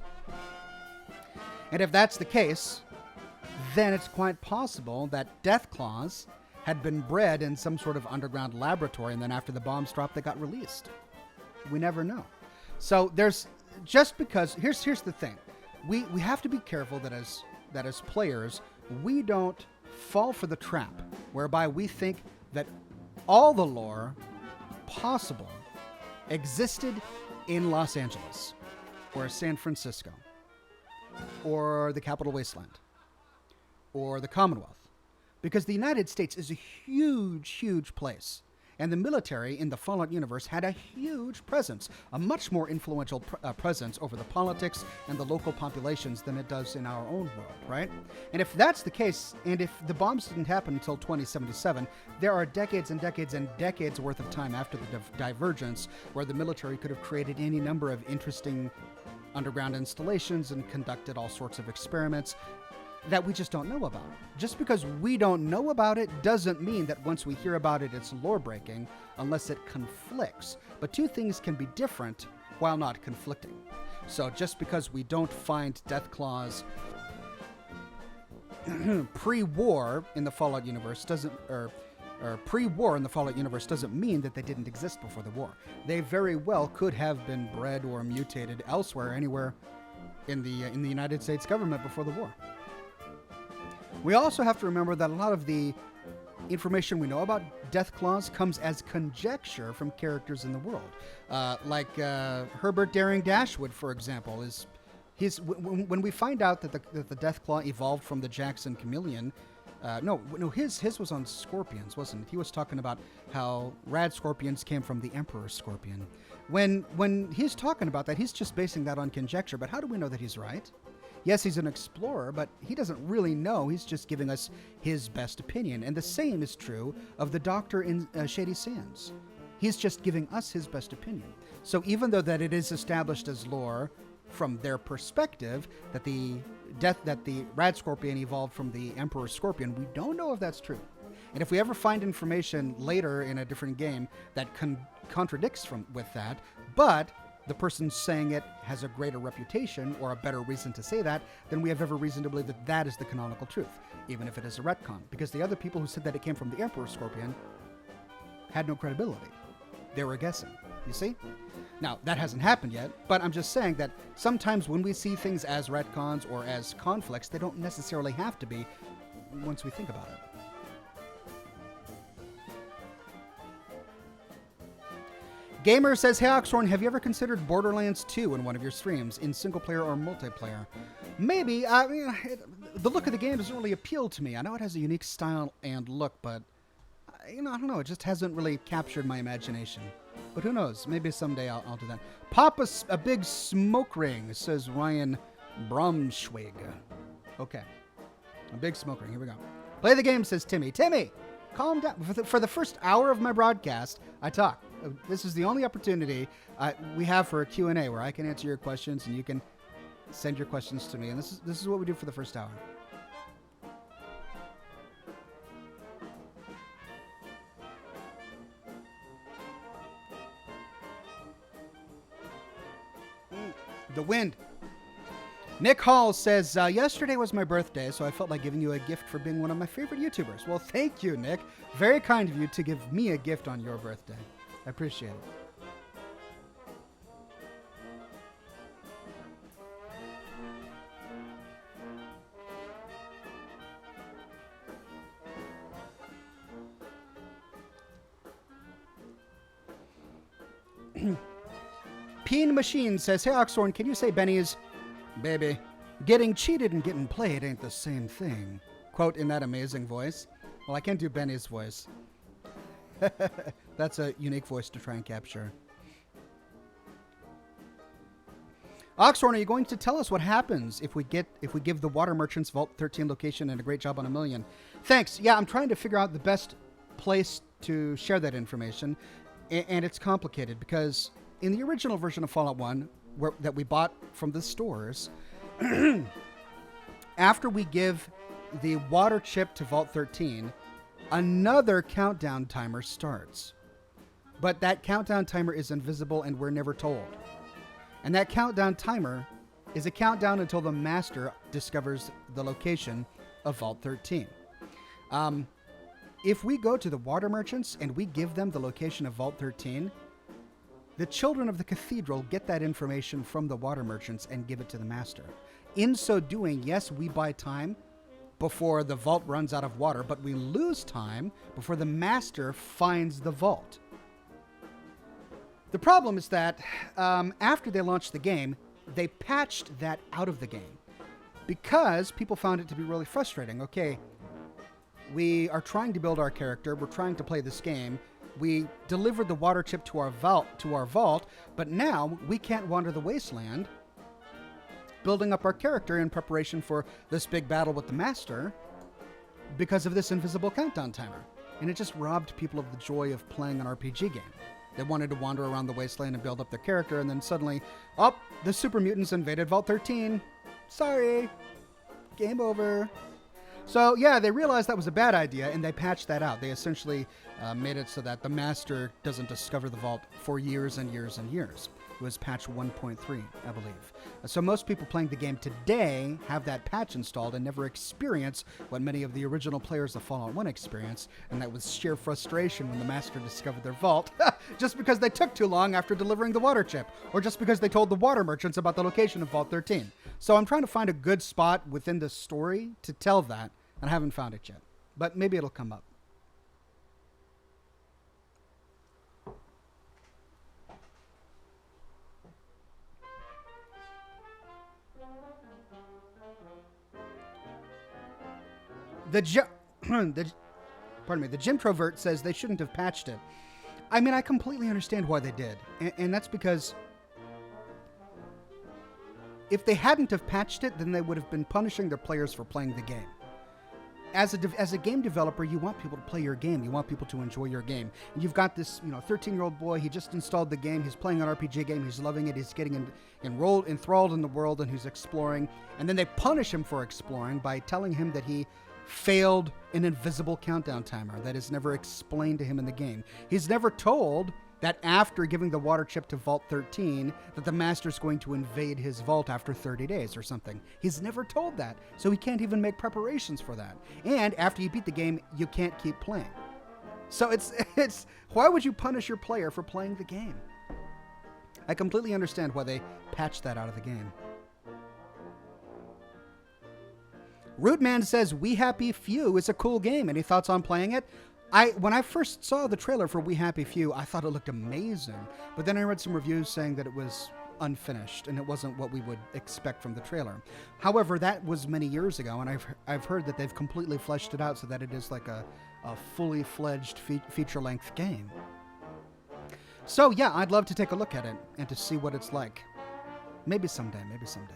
A: And if that's the case, then it's quite possible that death claws had been bred in some sort of underground laboratory, and then after the bombs dropped, they got released. We never know. So there's just because here's the thing. We have to be careful that as players, we don't fall for the trap whereby we think that all the lore possible existed in Los Angeles or San Francisco, or the Capital Wasteland, or the Commonwealth. Because the United States is a huge, huge place. And the military in the Fallout universe had a huge presence, a much more influential presence over the politics and the local populations than it does in our own world, right? And if that's the case, and if the bombs didn't happen until 2077, there are decades and decades and decades worth of time after the divergence where the military could have created any number of interesting underground installations and conducted all sorts of experiments that we just don't know about. Just because we don't know about it doesn't mean that once we hear about it, it's lore breaking, unless it conflicts. But two things can be different while not conflicting. So just because we don't find death claws pre-war in the Fallout universe doesn't, or pre-war in the Fallout universe doesn't mean that they didn't exist before the war. They very well could have been bred or mutated elsewhere, anywhere in the United States government before the war. We also have to remember that a lot of the information we know about death claws comes as conjecture from characters in the world, like Herbert Daring Dashwood, for example. When we find out that the death claw evolved from the Jackson chameleon. His was on scorpions, wasn't it? He was talking about how rad scorpions came from the emperor scorpion. When he's talking about that, he's just basing that on conjecture. But how do we know that he's right? Yes, he's an explorer, but he doesn't really know. He's just giving us his best opinion. And the same is true of the doctor in Shady Sands. He's just giving us his best opinion. So even though that it is established as lore from their perspective that the rad scorpion evolved from the emperor scorpion, we don't know if that's true. And if we ever find information later in a different game that contradicts with that, but the person saying it has a greater reputation or a better reason to say that, then we have every reason to believe that that is the canonical truth, even if it is a retcon. Because the other people who said that it came from the emperor scorpion had no credibility. They were guessing. You see? Now, that hasn't happened yet, but I'm just saying that sometimes when we see things as retcons or as conflicts, they don't necessarily have to be once we think about it. Gamer says, hey Oxhorn, have you ever considered Borderlands 2 in one of your streams, in single player or multiplayer? Maybe. I mean, the look of the game doesn't really appeal to me. I know it has a unique style and look, but, I don't know. It just hasn't really captured my imagination. But who knows? Maybe someday I'll do that. Pop a big smoke ring, says Ryan Bromschwig. Okay. A big smoke ring. Here we go. Play the game, says Timmy. Timmy, calm down. For the first hour of my broadcast, I talk. This is the only opportunity we have for a Q&A where I can answer your questions and you can send your questions to me. And this is what we do for the first hour. The wind. Nick Hall says, yesterday was my birthday, so I felt like giving you a gift for being one of my favorite YouTubers. Well, thank you, Nick. Very kind of you to give me a gift on your birthday. I appreciate it. Peen Machine says, hey Oxhorn, can you say Benny's, baby, getting cheated and getting played ain't the same thing? Quote in that amazing voice. Well, I can't do Benny's voice. That's a unique voice to try and capture. Oxhorn, are you going to tell us what happens if we give the Water Merchants Vault 13 location and a great job on a million? Thanks. Yeah, I'm trying to figure out the best place to share that information, and it's complicated because in the original version of Fallout 1 that we bought from the stores, after we give the water chip to Vault 13, another countdown timer starts. But that countdown timer is invisible and we're never told. And that countdown timer is a countdown until the master discovers the location of Vault 13. If we go to the Water Merchants and we give them the location of Vault 13, the children of the cathedral get that information from the Water Merchants and give it to the master. In so doing, yes, we buy time before the vault runs out of water, but we lose time before the master finds the vault. The problem is that after they launched the game, they patched that out of the game because people found it to be really frustrating. Okay, we are trying to build our character. We're trying to play this game. We delivered the water chip to our vault, but now we can't wander the wasteland building up our character in preparation for this big battle with the master because of this invisible countdown timer. And it just robbed people of the joy of playing an RPG game. They wanted to wander around the wasteland and build up their character, and then suddenly, the super mutants invaded Vault 13. Sorry. Game over. So, yeah, they realized that was a bad idea, and they patched that out. They essentially made it so that the master doesn't discover the vault for years and years and years. It was patch 1.3, I believe. So most people playing the game today have that patch installed and never experience what many of the original players of Fallout 1 experienced, and that was sheer frustration when the master discovered their vault, just because they took too long after delivering the water chip, or just because they told the Water Merchants about the location of Vault 13. So I'm trying to find a good spot within the story to tell that, and I haven't found it yet. But maybe it'll come up. The Gymtrovert says they shouldn't have patched it. I mean, I completely understand why they did. And that's because if they hadn't have patched it, then they would have been punishing their players for playing the game. As a game developer, you want people to play your game. You want people to enjoy your game. And you've got this, 13-year-old boy. He just installed the game. He's playing an RPG game. He's loving it. He's getting enthralled in the world, and he's exploring. And then they punish him for exploring by telling him that he failed an invisible countdown timer that is never explained to him in the game. He's never told that after giving the water chip to Vault 13, that the master's going to invade his vault after 30 days or something. He's never told that, so he can't even make preparations for that. And after you beat the game, you can't keep playing. So it's why would you punish your player for playing the game? I completely understand why they patched that out of the game. Rootman says, We Happy Few is a cool game. Any thoughts on playing it? When I first saw the trailer for We Happy Few, I thought it looked amazing. But then I read some reviews saying that it was unfinished and it wasn't what we would expect from the trailer. However, that was many years ago, and I've heard that they've completely fleshed it out so that it is like a fully fledged feature-length game. So yeah, I'd love to take a look at it and to see what it's like. Maybe someday, maybe someday.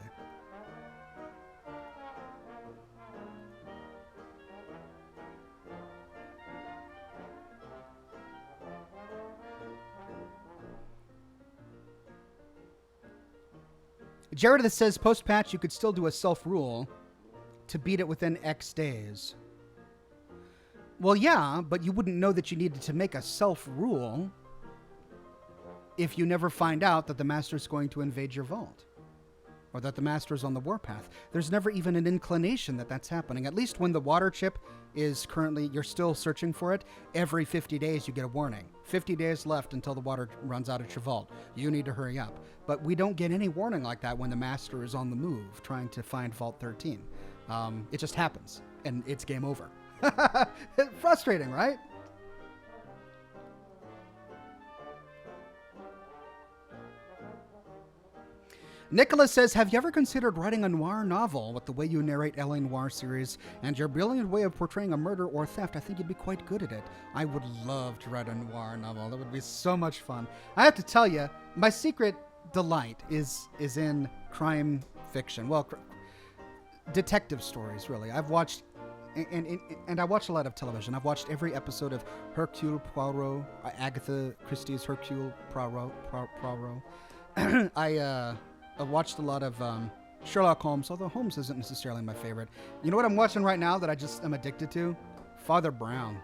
A: Jared says, post-patch, you could still do a self-rule to beat it within X days. Well, yeah, but you wouldn't know that you needed to make a self-rule if you never find out that the Master's going to invade your vault. Or that the Master's on the warpath. There's never even an inclination that that's happening. At least when the water chip is currently, you're still searching for it, every 50 days you get a warning. 50 days left until the water runs out at your vault. You need to hurry up. But we don't get any warning like that when the Master is on the move trying to find Vault 13. It just happens, and it's game over. Frustrating, right? Nicholas says, have you ever considered writing a noir novel with the way you narrate L.A. Noir series and your brilliant way of portraying a murder or theft? I think you'd be quite good at it. I would love to write a noir novel. That would be so much fun. I have to tell you, my secret delight is in crime fiction. Well, detective stories, really. I've watched, and I watch a lot of television. I've watched every episode of Hercule Poirot, Agatha Christie's Hercule Poirot. I've watched a lot of Sherlock Holmes, although Holmes isn't necessarily my favorite. You know what I'm watching right now that I just am addicted to? Father Brown.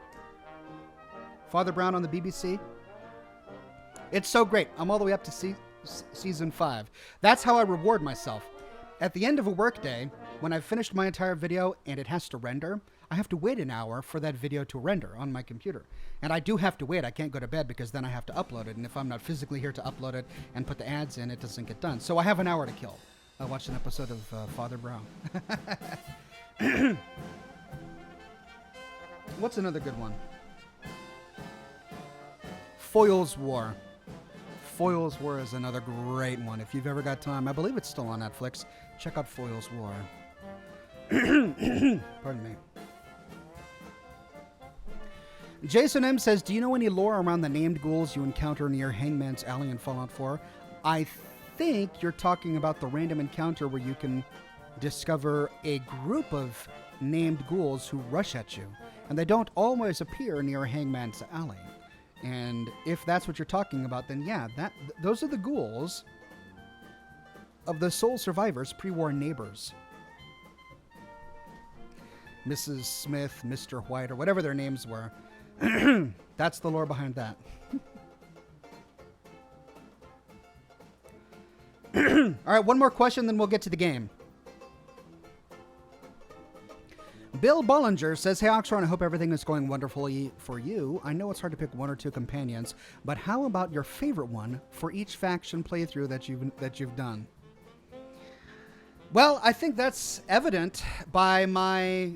A: Father Brown on the BBC. It's so great. I'm all the way up to season 5. That's how I reward myself. At the end of a workday, when I've finished my entire video and it has to render, I have to wait an hour for that video to render on my computer. And I do have to wait. I can't go to bed because then I have to upload it. And if I'm not physically here to upload it and put the ads in, it doesn't get done. So I have an hour to kill. I watched an episode of Father Brown. What's another good one? Foyle's War. Foyle's War is another great one. If you've ever got time, I believe it's still on Netflix. Check out Foyle's War. Pardon me. Jason M says, do you know any lore around the named ghouls you encounter near Hangman's Alley in Fallout 4? I think you're talking about the random encounter where you can discover a group of named ghouls who rush at you. And they don't always appear near Hangman's Alley. And if that's what you're talking about, then yeah, those are the ghouls of the sole survivors' pre-war neighbors. Mrs. Smith, Mr. White, or whatever their names were. That's the lore behind that. All right, one more question, then we'll get to the game. Bill Bollinger says, hey, Oxhorn, I hope everything is going wonderfully for you. I know it's hard to pick one or two companions, but how about your favorite one for each faction playthrough that you've done? Well, I think that's evident by my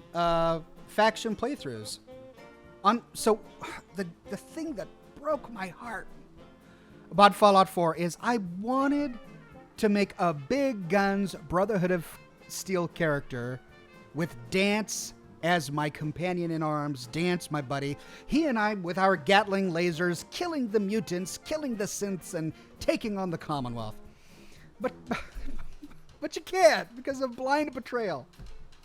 A: faction playthroughs. So the thing that broke my heart about Fallout 4 is I wanted to make a big guns Brotherhood of Steel character with Dance as my companion in arms. Dance, my buddy. He and I, with our Gatling lasers, killing the mutants, killing the synths, and taking on the Commonwealth. But you can't because of blind betrayal.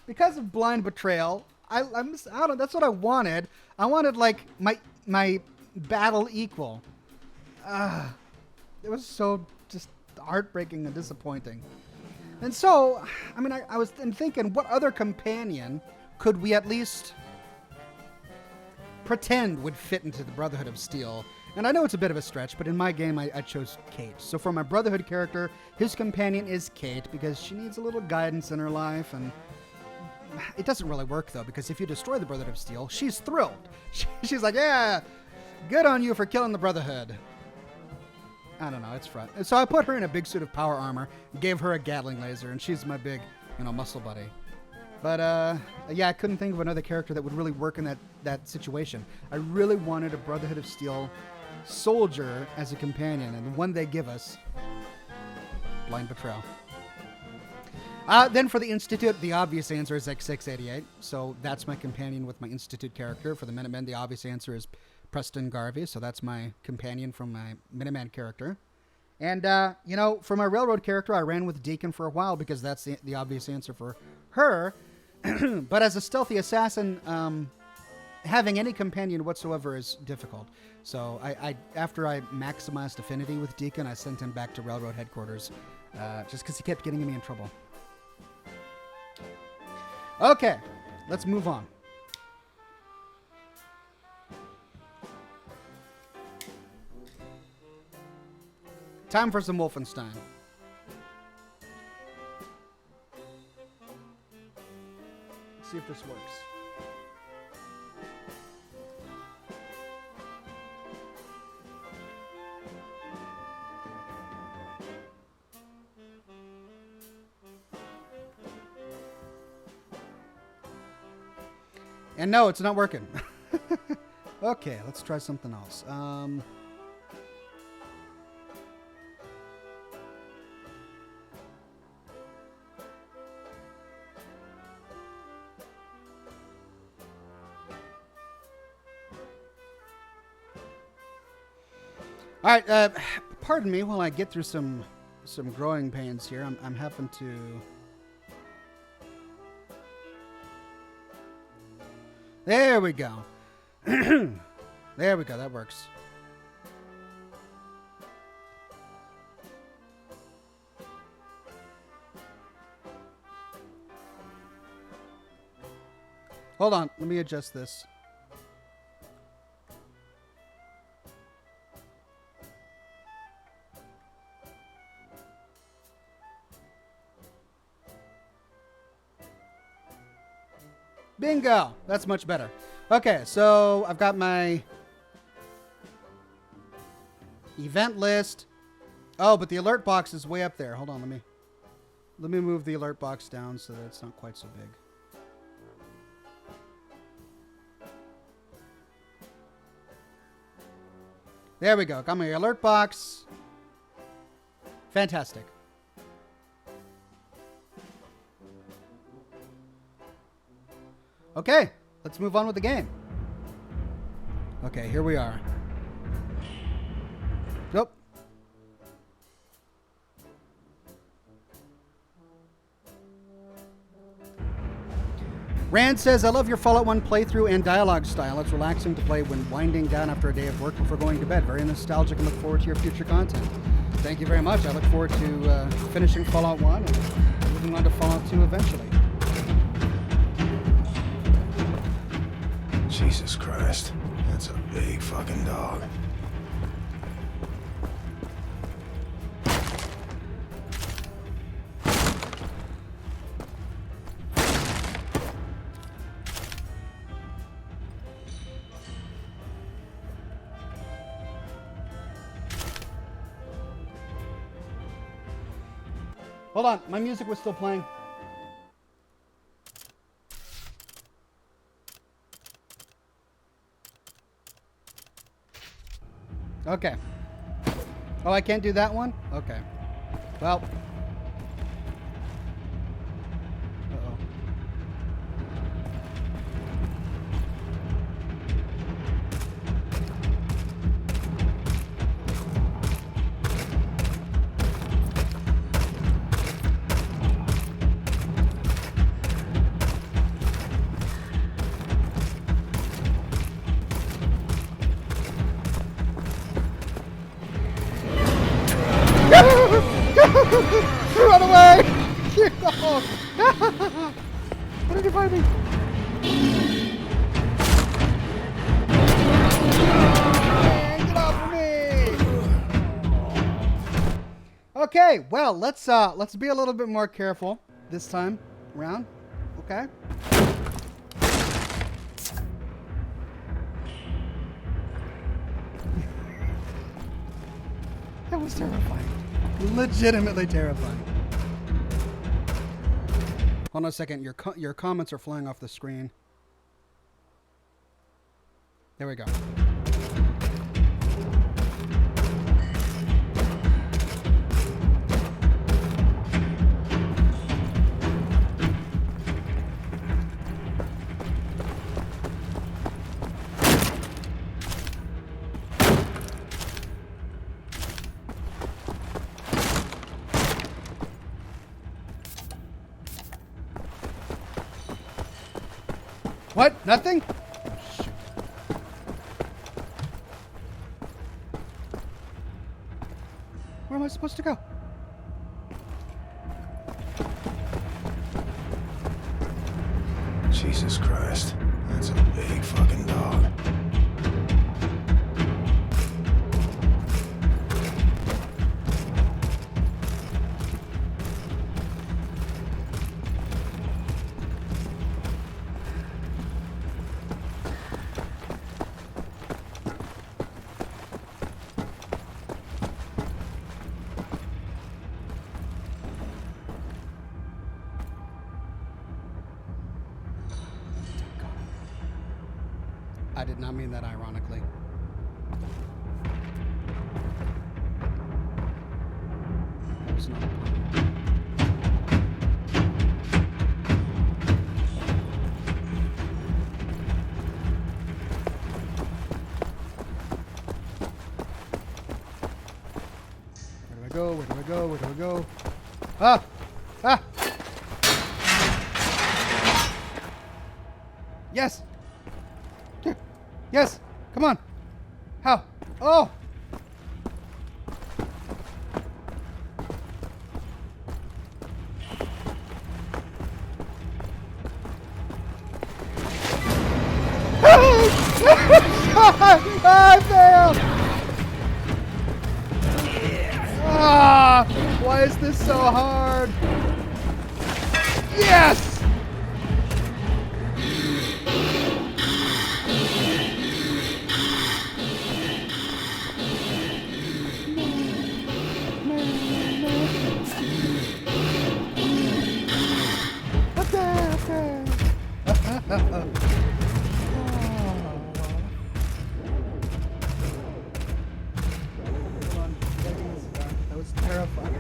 A: Because of blind betrayal, I don't know, that's what I wanted. I wanted, like, my battle equal. It was so just heartbreaking and disappointing. And so, I mean, I was thinking, what other companion could we at least pretend would fit into the Brotherhood of Steel? And I know it's a bit of a stretch, but in my game, I chose Kate. So for my Brotherhood character, his companion is Kate because she needs a little guidance in her life. And it doesn't really work, though, because if you destroy the Brotherhood of Steel, she's thrilled. She's like, yeah, good on you for killing the Brotherhood. I don't know. It's front. So I put her in a big suit of power armor, gave her a Gatling laser, and she's my big, muscle buddy. But, yeah, I couldn't think of another character that would really work in that situation. I really wanted a Brotherhood of Steel soldier as a companion, and the one they give us, Blind Betrayal. Then for the Institute, the obvious answer is X688. So that's my companion with my Institute character. For the Minutemen, the obvious answer is Preston Garvey. So that's my companion from my Minuteman character. And, for my Railroad character, I ran with Deacon for a while because that's the obvious answer for her. But as a stealthy assassin, having any companion whatsoever is difficult. So after I maximized affinity with Deacon, I sent him back to Railroad headquarters just because he kept getting me in trouble. Okay, let's move on. Time for some Wolfenstein. Let's see if this works. And no, it's not working. Okay, let's try something else. All right, pardon me while I get through some growing pains here. I'm having to... There we go. There we go. That works. Hold on. Let me adjust this. Bingo! That's much better. Okay, so I've got my event list. Oh, but the alert box is way up there. Hold on, let me move the alert box down so that it's not quite so big. There we go. Got my alert box. Fantastic. Okay, let's move on with the game. Okay, here we are. Nope. Rand says, I love your Fallout 1 playthrough and dialogue style. It's relaxing to play when winding down after a day of work before going to bed. Very nostalgic and look forward to your future content. Thank you very much. I look forward to finishing Fallout 1 and moving on to Fallout 2 eventually.
B: Jesus Christ, that's a big fucking dog.
A: Hold on, my music was still playing. Okay. Oh, I can't do that one? Okay. Well. Uh-oh. Run away! Oh. What did you find me? Get off of me! Okay, well, let's be a little bit more careful this time around. Okay. That was terrifying. Legitimately terrifying. Hold on a second. Your comments are flying off the screen. There we go. What? Nothing? Oh, shoot. Where am I supposed to go?
B: Jesus Christ. That's a big fucking dog.
A: I did not mean that ironically. That was not a pun. Where do I go? Where do I go? Where do I go? Ah! Ah! Yes! Yes! Come on! How? Oh! I failed! Ah! Why is this so hard? Yes! That was terrifying.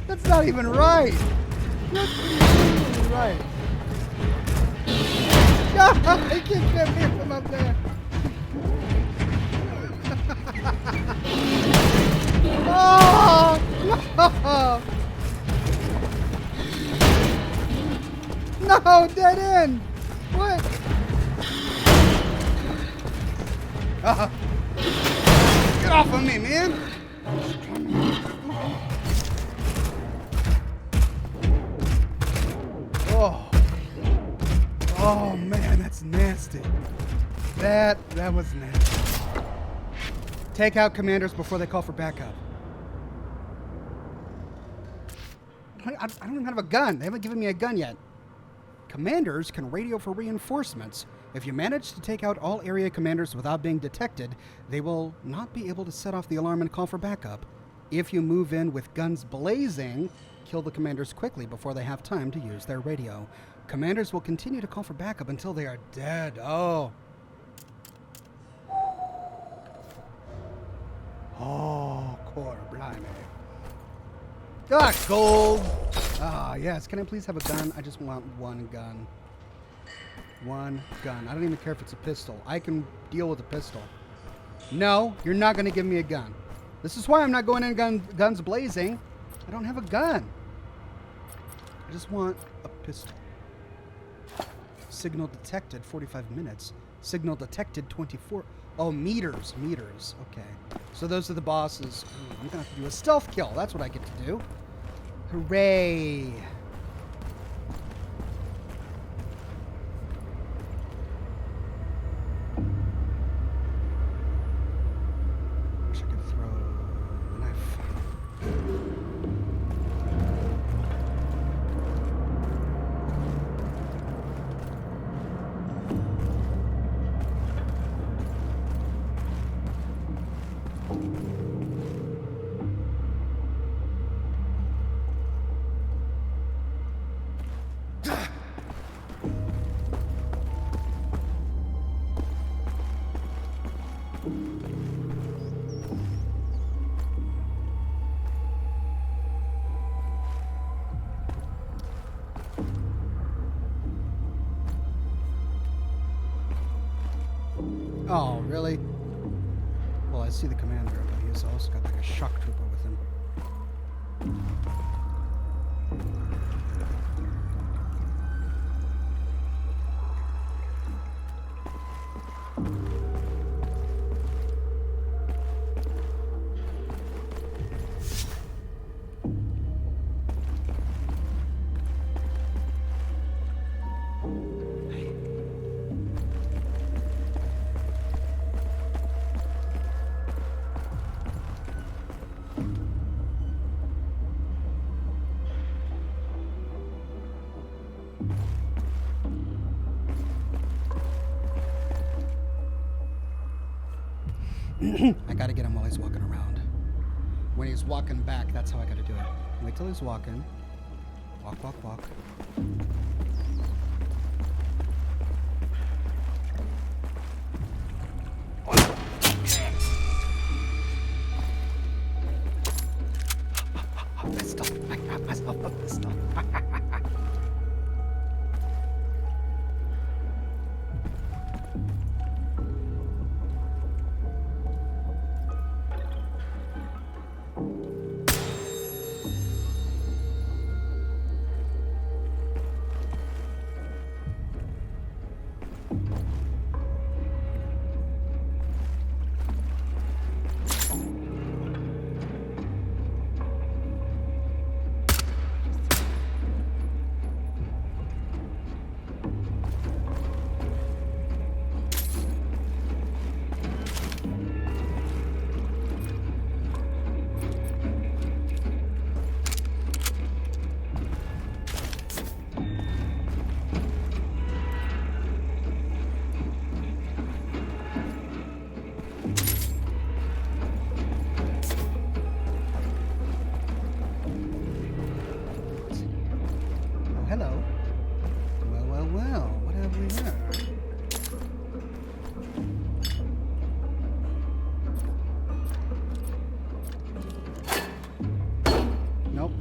A: That's not even right. That's not even right. He can't get me from up there. Oh no! No, dead end. What? Get off of me, man! Oh. Oh man, that's nasty. That was nasty. Take out commanders before they call for backup. I don't even have a gun. They haven't given me a gun yet. Commanders can radio for reinforcements. If you manage to take out all area commanders without being detected, they will not be able to set off the alarm and call for backup. If you move in with guns blazing, kill the commanders quickly before they have time to use their radio. Commanders will continue to call for backup until they are dead. Oh. Oh, core blimey. Ah, gold. Ah, yes. Can I please have a gun? I just want one gun. One gun. I don't even care if it's a pistol. I can deal with a pistol. No, you're not going to give me a gun. This is why I'm not going in guns blazing. I don't have a gun. I just want a pistol. Signal detected 45 minutes. Signal detected 24. Oh, meters. Meters. Okay. So those are the bosses. Ooh, I'm going to have to do a stealth kill. That's what I get to do. Hooray. Wish I could throw a knife. Oh, really? Well, I see the commander, but he's also got like a shock trooper with him. I gotta get him while he's walking around. When he's walking back, that's how I gotta do it. Wait till he's walking. Walk, walk, walk. Pistol. I got myself a pistol. Hello. Well, well, well. What have we here? Nope.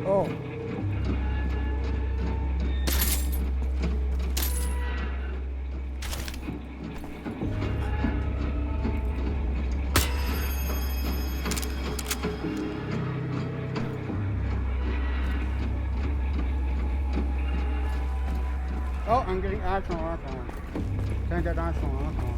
A: Oh. Oh, I'm getting actual alcohol. Can't get actual alcohol.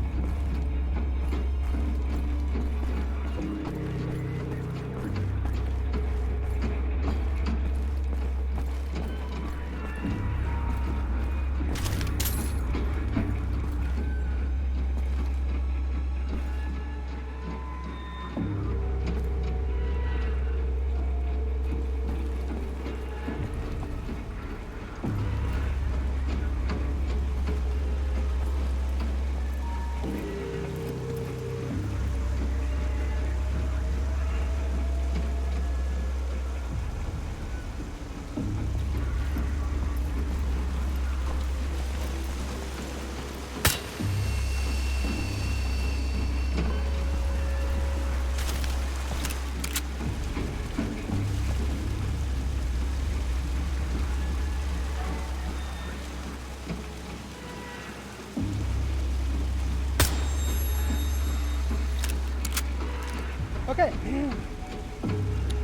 A: Okay.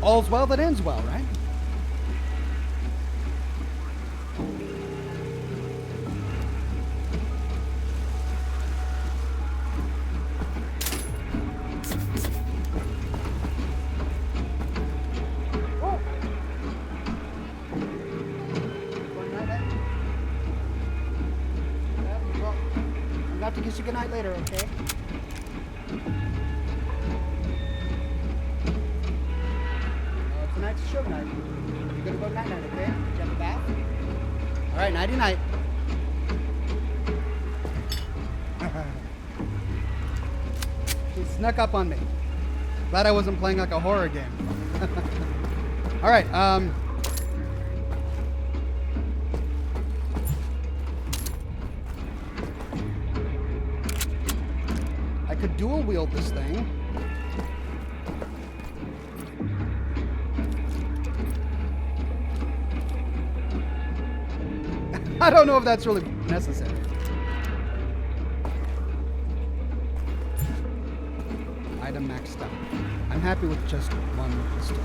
A: All's well that ends well, right? I'll have to kiss you goodnight later, okay? Tonight's show night. You're gonna go night-night, okay? Did you have a bath? Alright, nighty-night. She snuck up on me. Glad I wasn't playing like a horror game. Alright, I could dual wield this thing. I don't know if that's really necessary. Item maxed out. I'm happy with just one pistol.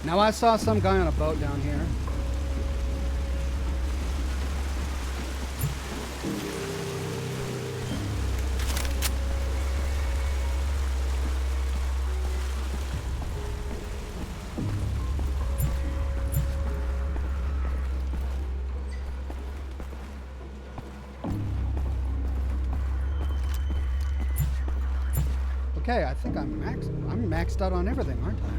A: Now I saw some guy on a boat down here. Okay, I think I'm maxed out on everything, aren't I?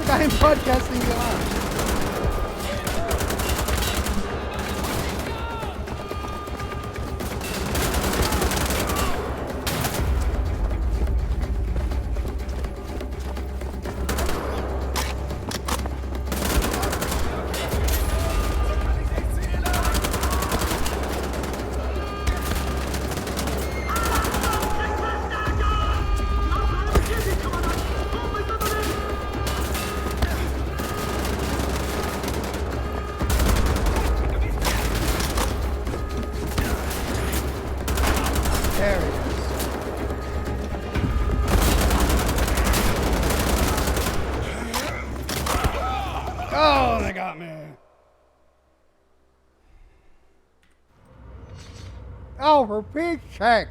A: I am broadcasting you live. Oh, they got me. Oh, for Pete's sake.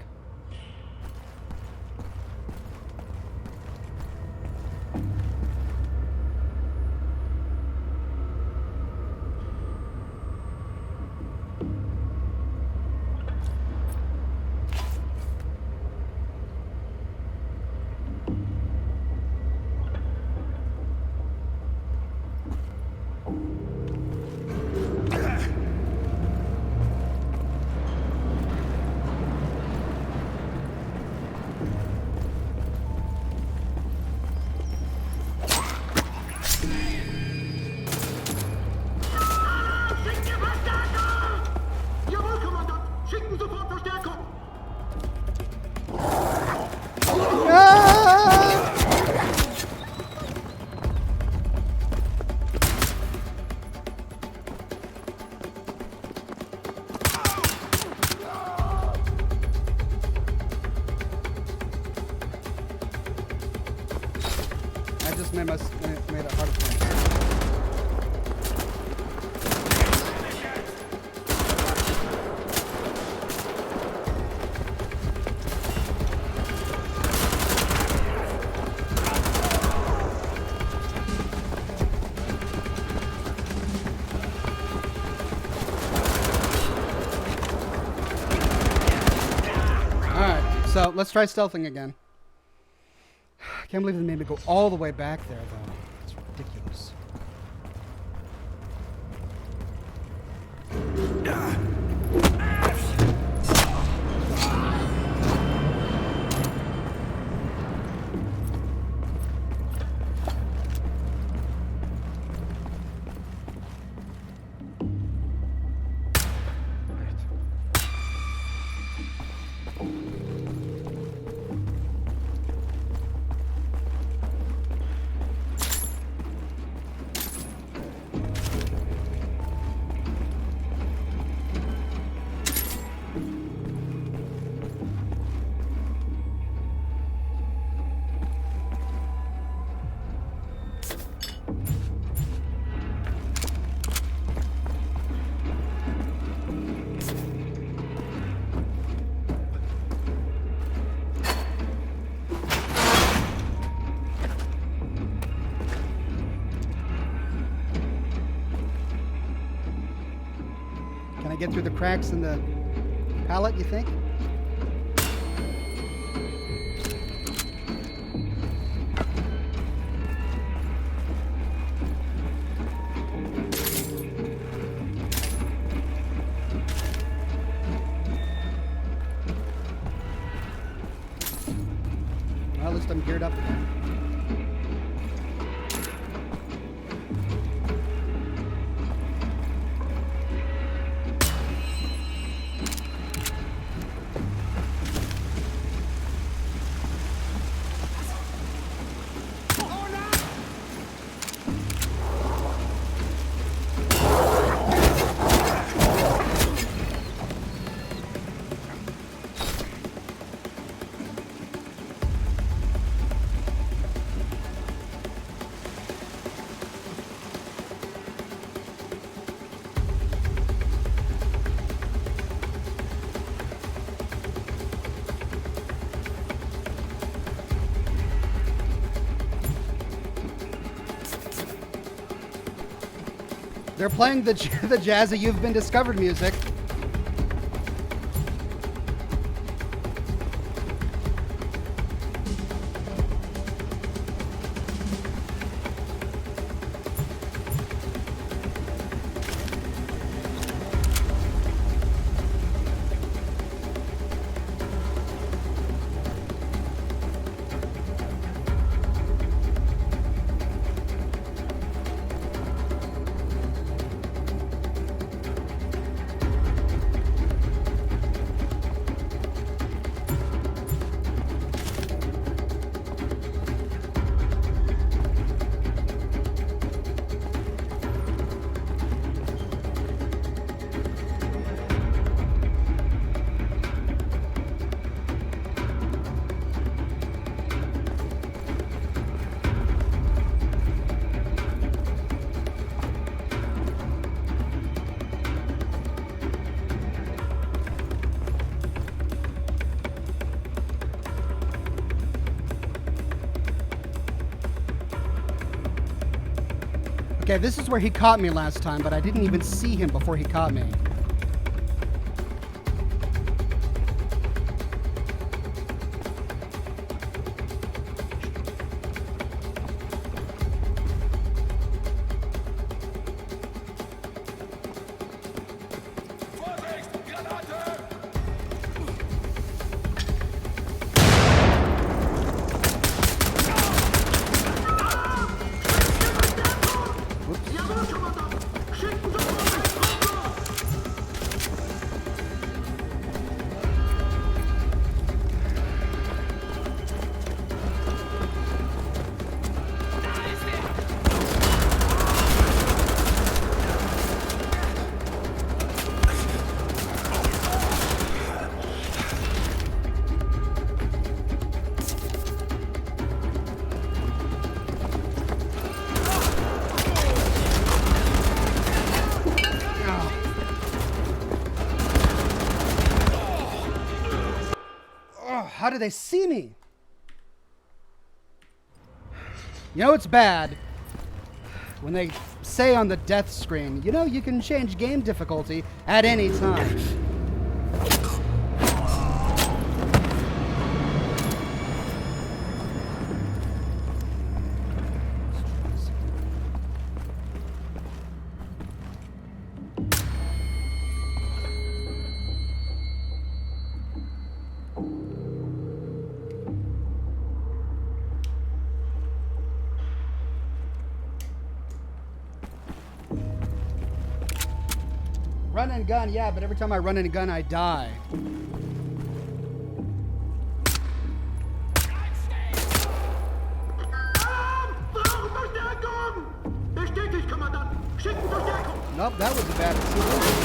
A: let's try stealthing again. I can't believe they made me go all the way back there, though. It's ridiculous. Can I get through the cracks in the pallet, you think? Well, at least I'm geared up again. They're playing the jazzy You've Been Discovered music. Okay, this is where he caught me last time, but I didn't even see him before he caught me. How do they see me? You know it's bad when they say on the death screen, you know, you can change game difficulty at any time. Run and gun, yeah, but every time I run and gun, I die. Nope, that was a bad decision.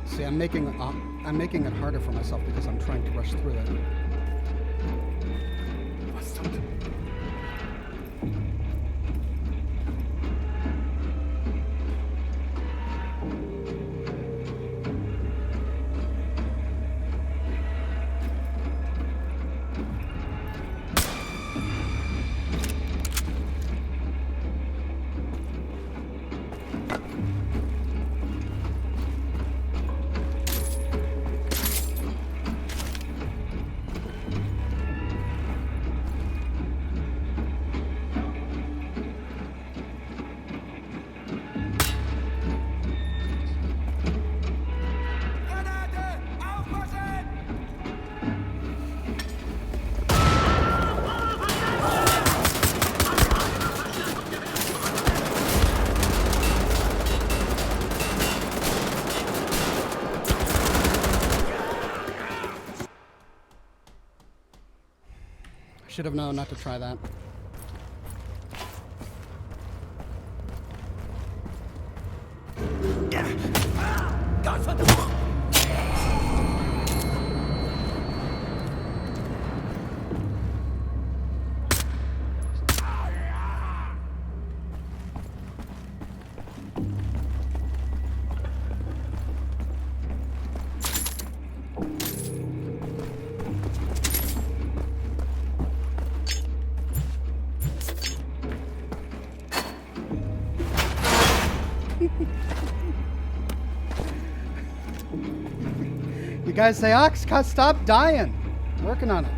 A: See, I'm making it harder for myself because I'm trying to rush through it. Should have known not to try that. You guys say, Ox, stop dying. Working on it.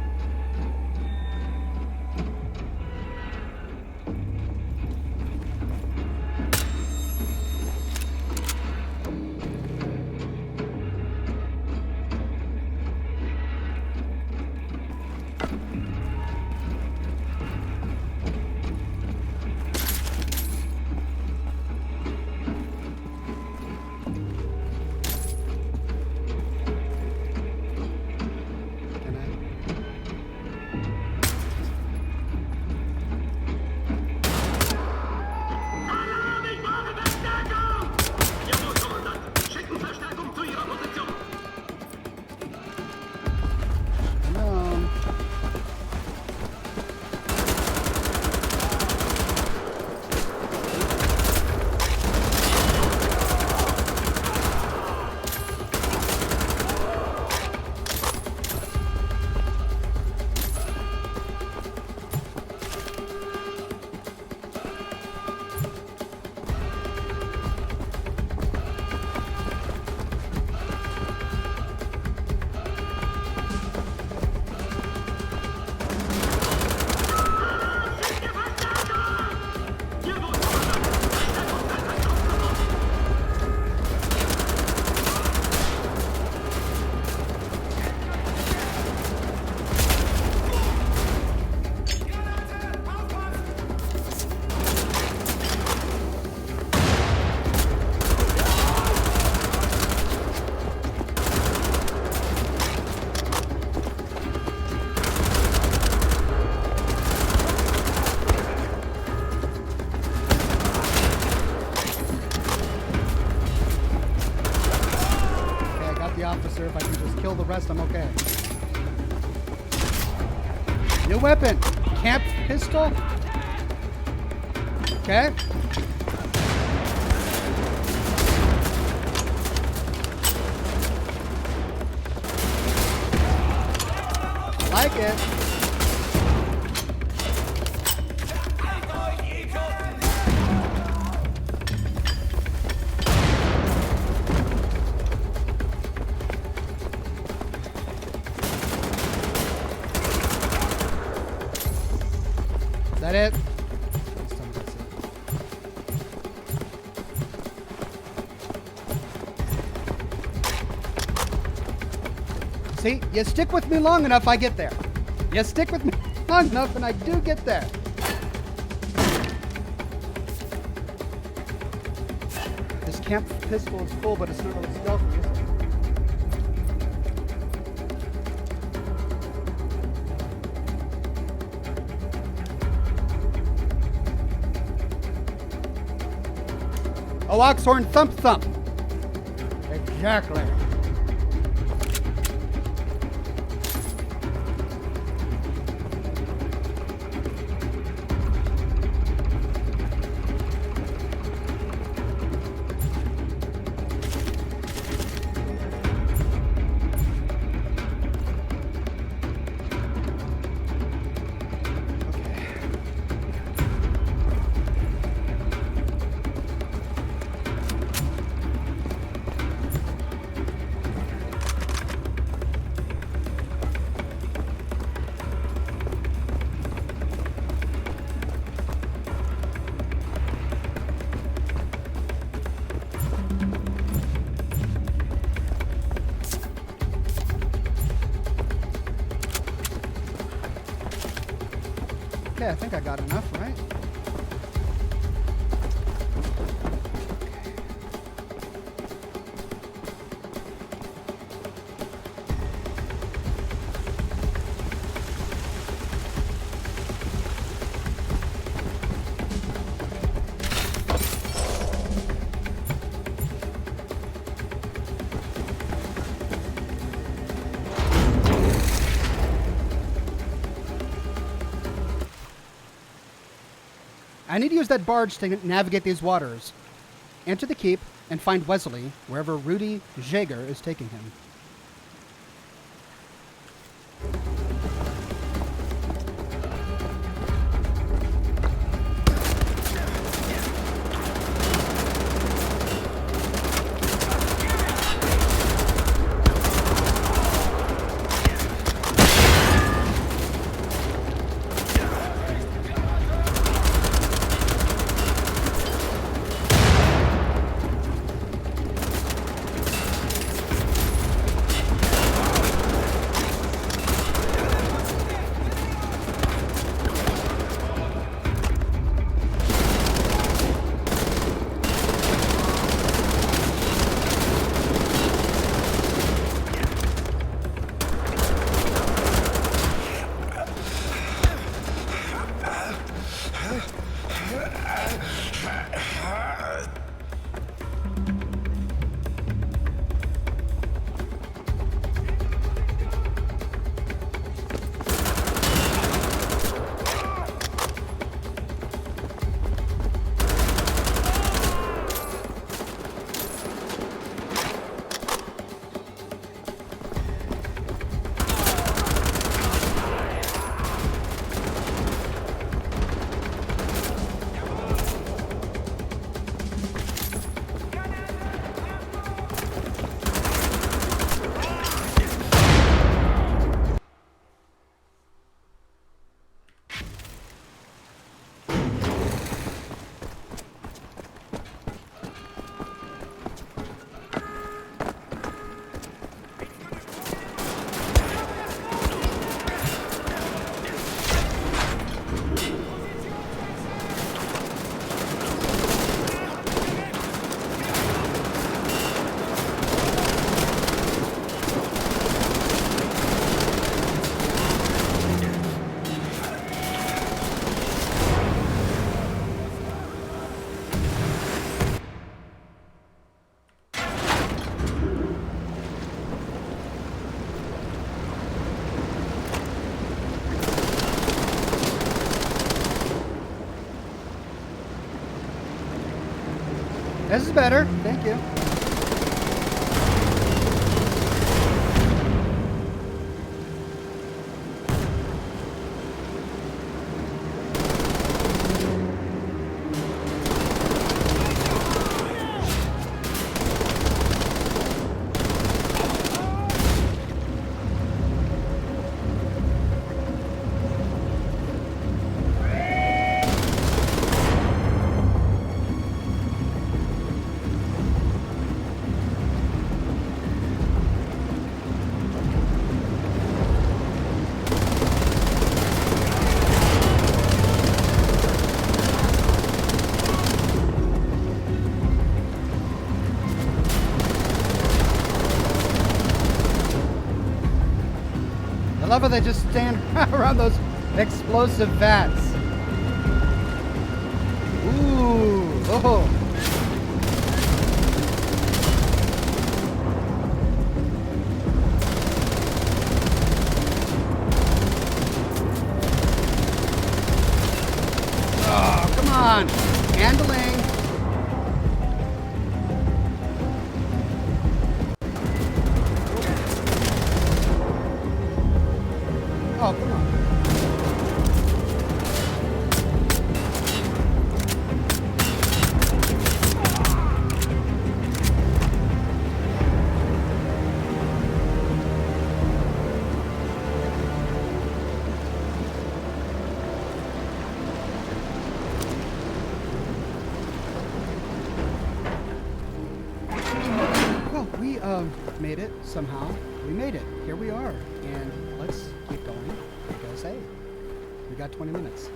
A: If I can just kill the rest, I'm okay. New weapon. Camp pistol. Okay. Like it. Is that it? Please tell me that's it. See, you stick with me long enough, I get there. You stick with me long enough, and I do get there. This camp pistol is cool, but it's not really stealthy, is it? Oh, Oxhorn, thump, thump. Exactly. Okay, I think I got enough, right? I need to use that barge to navigate these waters. Enter the keep and find Wesley wherever Rudy Jaeger is taking him. This is better. Thank you. I love how they just stand around those explosive vats. Ooh, oh. Oh, come on. Handling. Oh, come on. Well, we made it somehow. We made it. Here we are. And let's keep going because, hey, we got 20 minutes.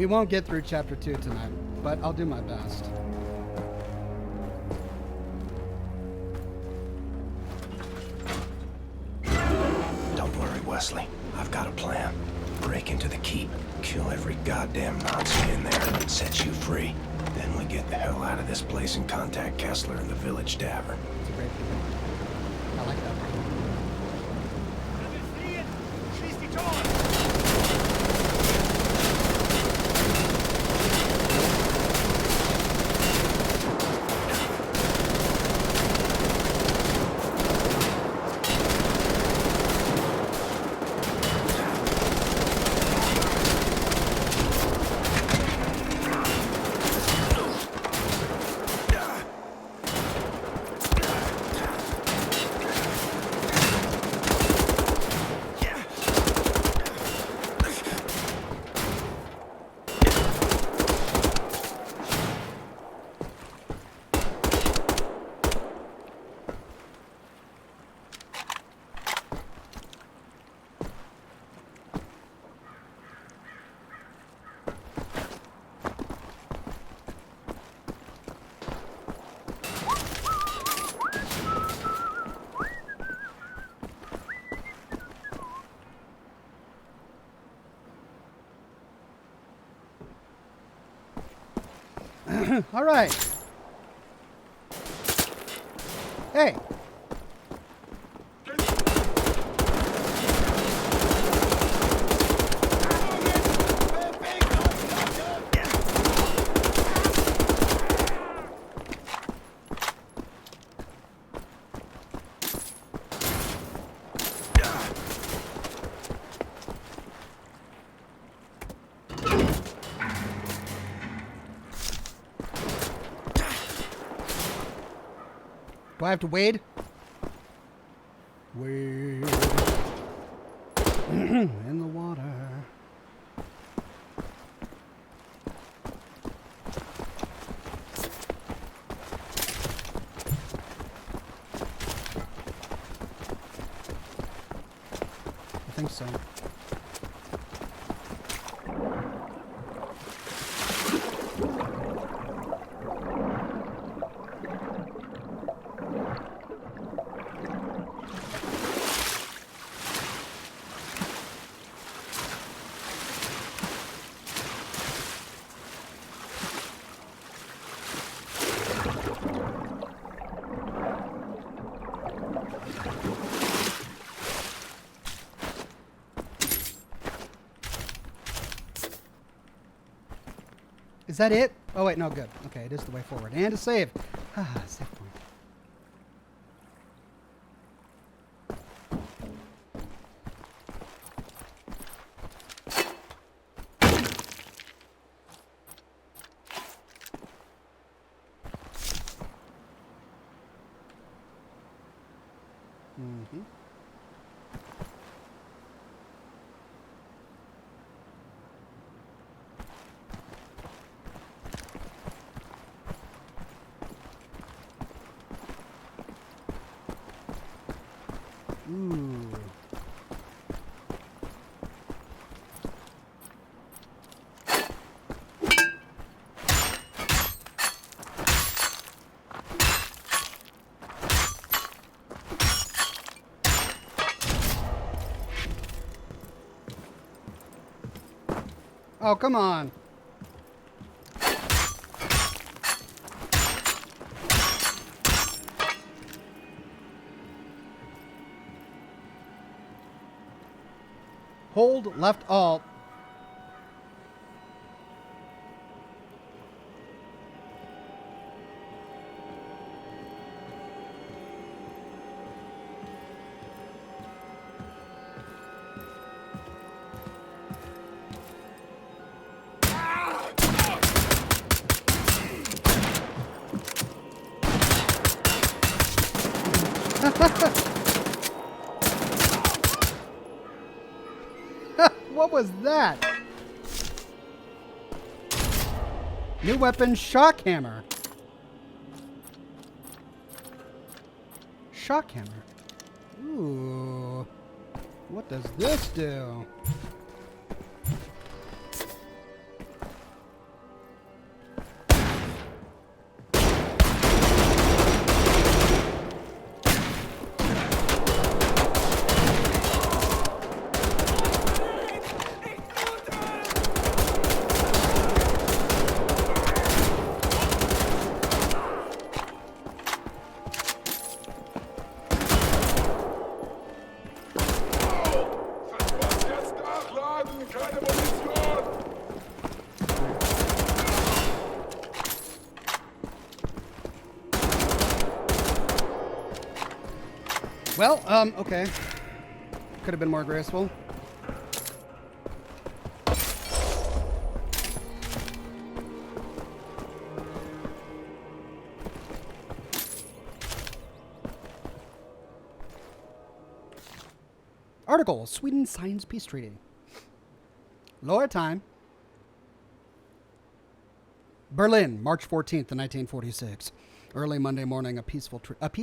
A: We won't get through chapter 2 tonight, but I'll do my best.
B: Don't worry, Wesley. I've got a plan. Break into the keep, kill every goddamn Nazi in there, and set you free. Then we get the hell out of this place and contact Kessler in the village tavern.
A: It's a great plan. I like that plan. All right. Hey. Do I have to wade? Wade in the water. I think so. Is that it? Oh, wait, no, good. Okay, it is the way forward. And a save. Ah, save point. Mm-hmm. Ooh. Oh, come on. Hold left alt. What was that? New weapon, shock hammer. Shock hammer. Ooh. What does this do? Well, okay. Could have been more graceful. Article, Sweden signs peace treaty. Lower time. Berlin, March 14th, 1946. Early Monday morning, a peace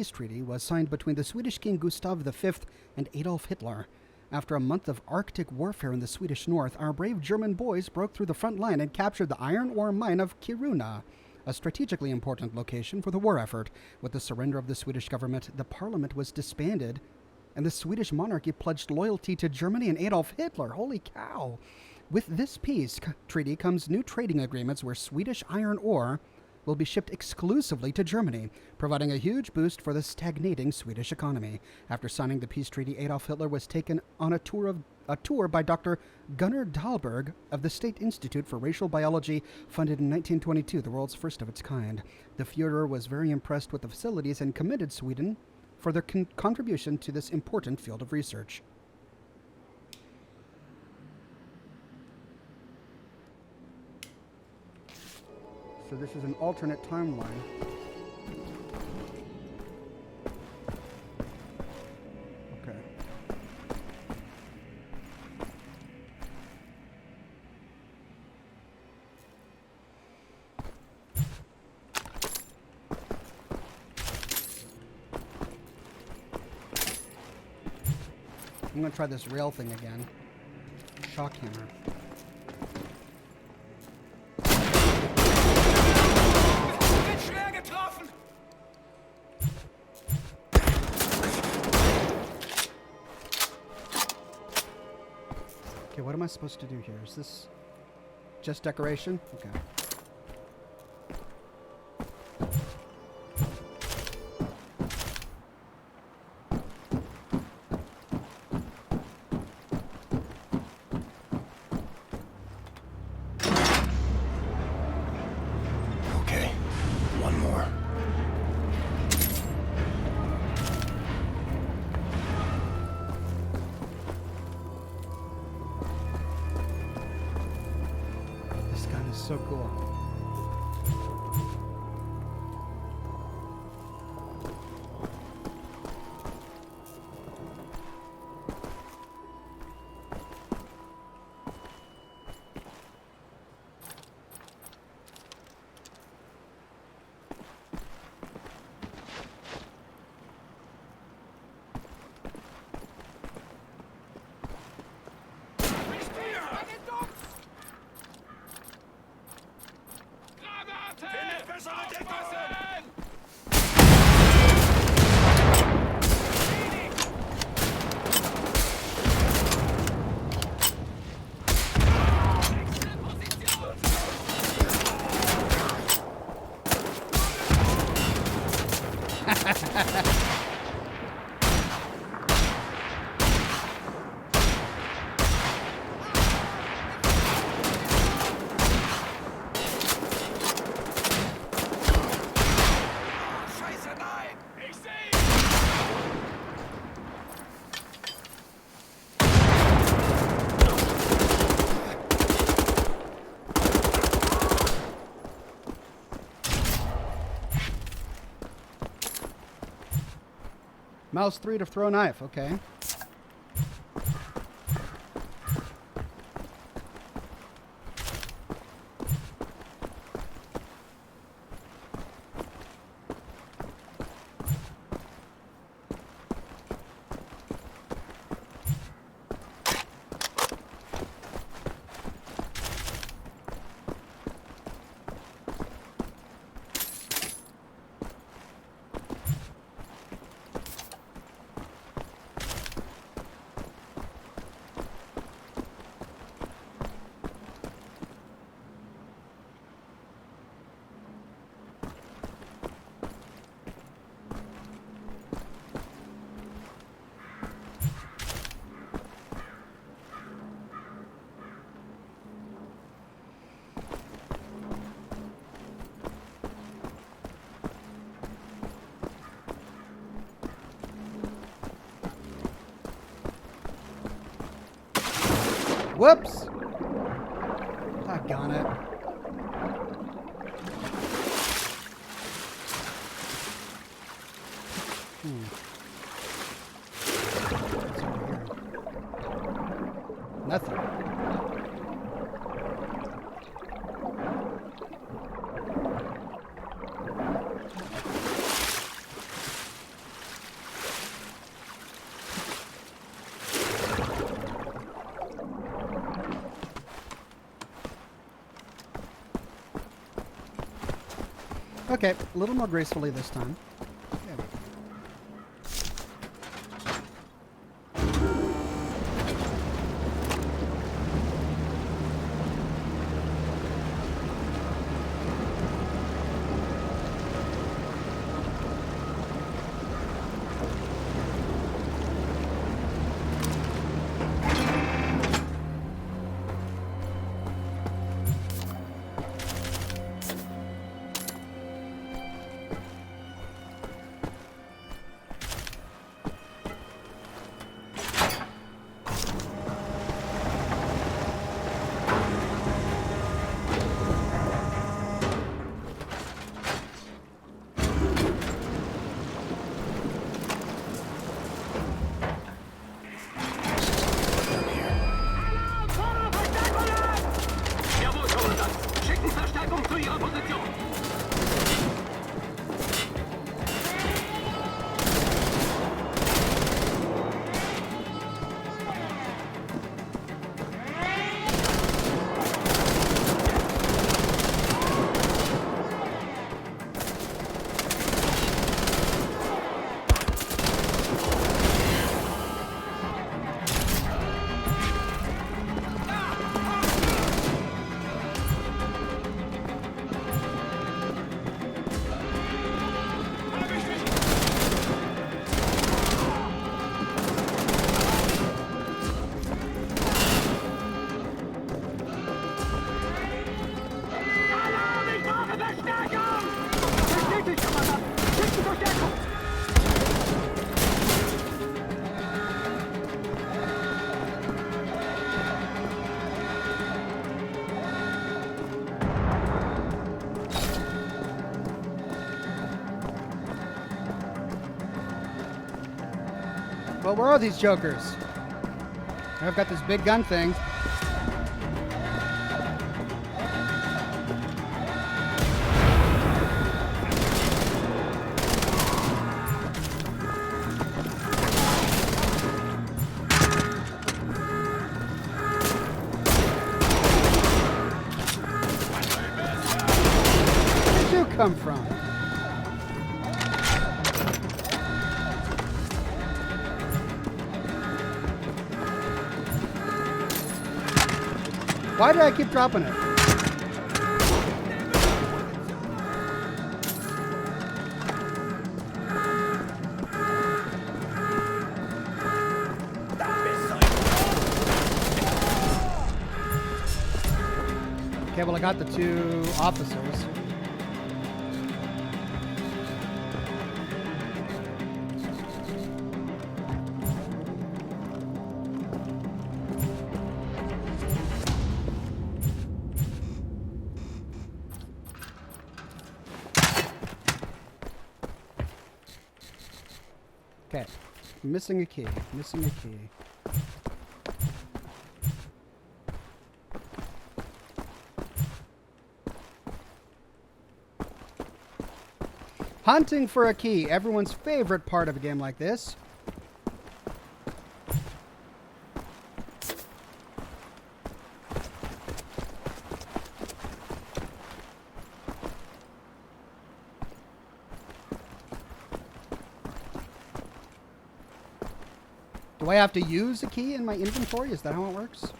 A: treaty was signed between the Swedish King Gustav V and Adolf Hitler. After a month of Arctic warfare in the Swedish north, our brave German boys broke through the front line and captured the iron ore mine of Kiruna, a strategically important location for the war effort. With the surrender of the Swedish government, the parliament was disbanded, and the Swedish monarchy pledged loyalty to Germany and Adolf Hitler. Holy cow! With this peace treaty comes new trading agreements where Swedish iron ore will be shipped exclusively to Germany, providing a huge boost for the stagnating Swedish economy. After signing the peace treaty, Adolf Hitler was taken on a tour by Dr. Gunnar Dahlberg of the State Institute for Racial Biology, funded in 1922, the world's first of its kind. The Führer was very impressed with the facilities and commended Sweden for their contribution to this important field of research. So this is an alternate timeline. Okay. I'm going to try this rail thing again. Shock hammer. Okay, what am I supposed to do here? Is this just decoration? Okay.
B: Okay, one more.
A: This gun is so cool. Mouse 3 to throw a knife, okay. Whoops! Doggone it. What's over here? Nothing. Okay, a little more gracefully this time. There we go. Well, where are these jokers? I've got this big gun thing. Where did you come from? Why did I keep dropping it? Okay, well, I got the two officers. Okay, missing a key, missing a key. Hunting for a key, everyone's favorite part of a game like this. Do I have to use a key in my inventory? Is that how it works?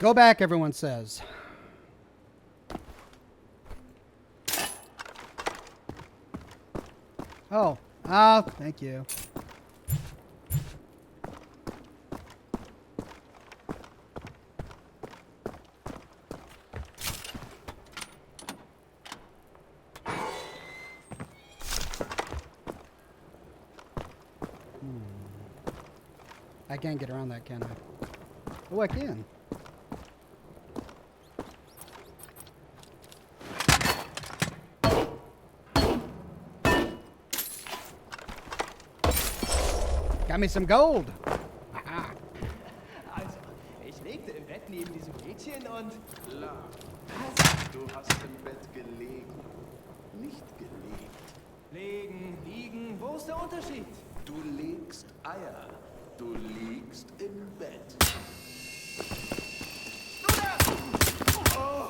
A: Go back, everyone says. Oh. Ah, thank you. I can't get around that, can I? Oh, I can. Got me some gold. Aha.
C: Also, ich legte im Bett neben diesem Mädchen und...
D: Klar. Du hast im Bett gelegen. Nicht gelegt.
C: Legen, liegen, wo ist der Unterschied?
D: Du legst Eier. Du liegst im Bett. Oh.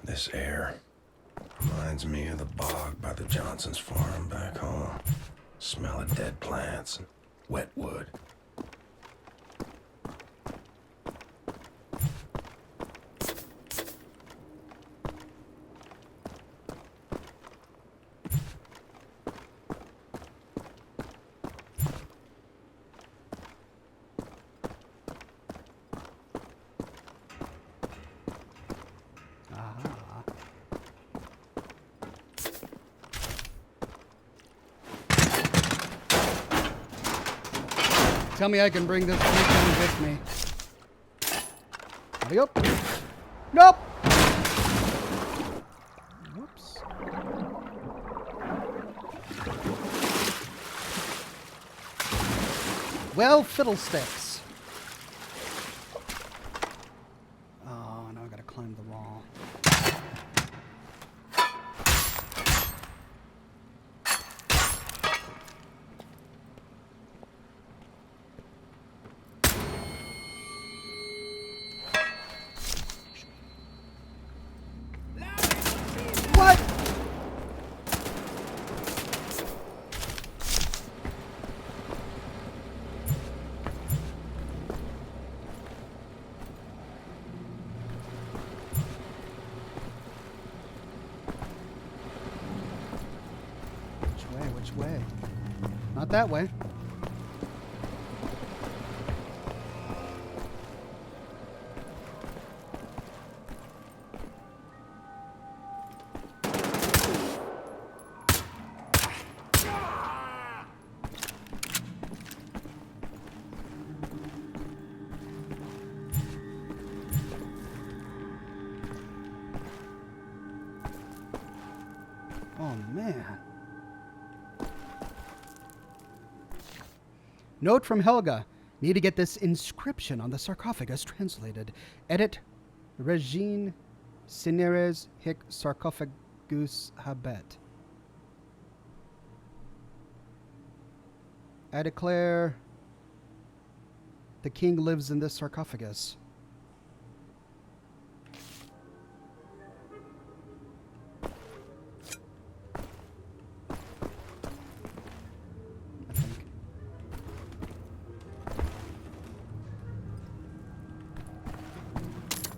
B: This air reminds me of the bog by the Johnson's farm back home. Smell of dead plants and wet wood.
A: Tell me I can bring this thing with me. There we go. Nope. Whoops. Well, fiddlesticks. Oh, now I gotta climb the wall. What? Which way? Not that way. Oh, man. Note from Helga. Need to get this inscription on the sarcophagus translated. Edit Regine Cineres hic sarcophagus habet. I declare the king lives in this sarcophagus.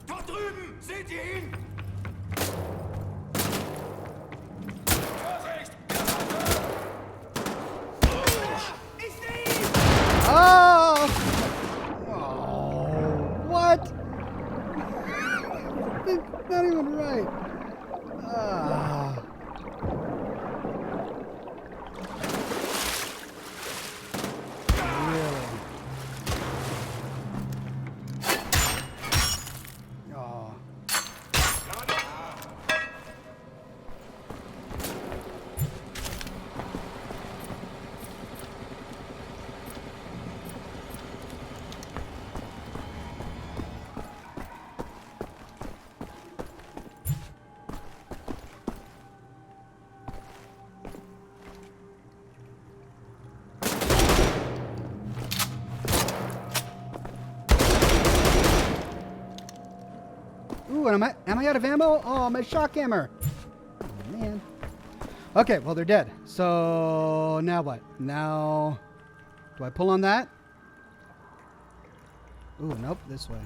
D: Dort drüben! Seht ihr ihn? Vorsicht!
C: Ich sehe ihn!
A: Oh! Oh, what? It's not even right. Ah. Really? Oh. Ooh, and am I out of ammo? Oh, my shock hammer. Oh, man. Okay, well, they're dead. So now what? Now, do I pull on that? Ooh, nope, this way.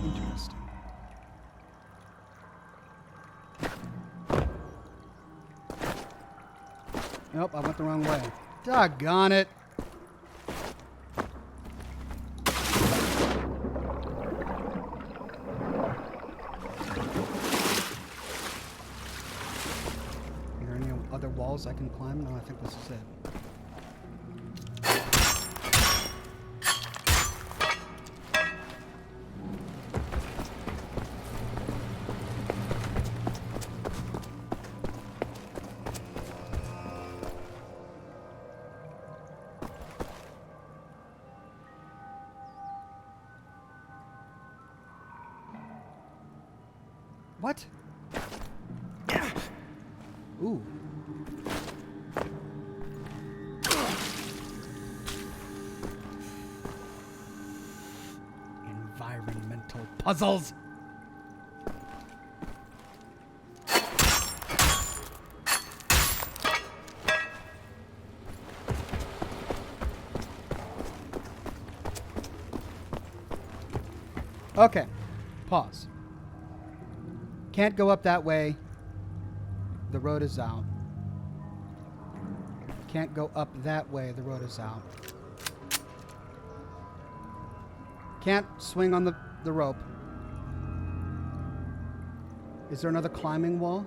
A: Interesting. Nope, I went the wrong way. Doggone it. Are there any other walls I can climb? No, I think this is it. What? Ooh. Environmental puzzles. Okay. Pause. Can't go up that way. The road is out. Can't go up that way. The road is out. Can't swing on the rope. Is there another climbing wall?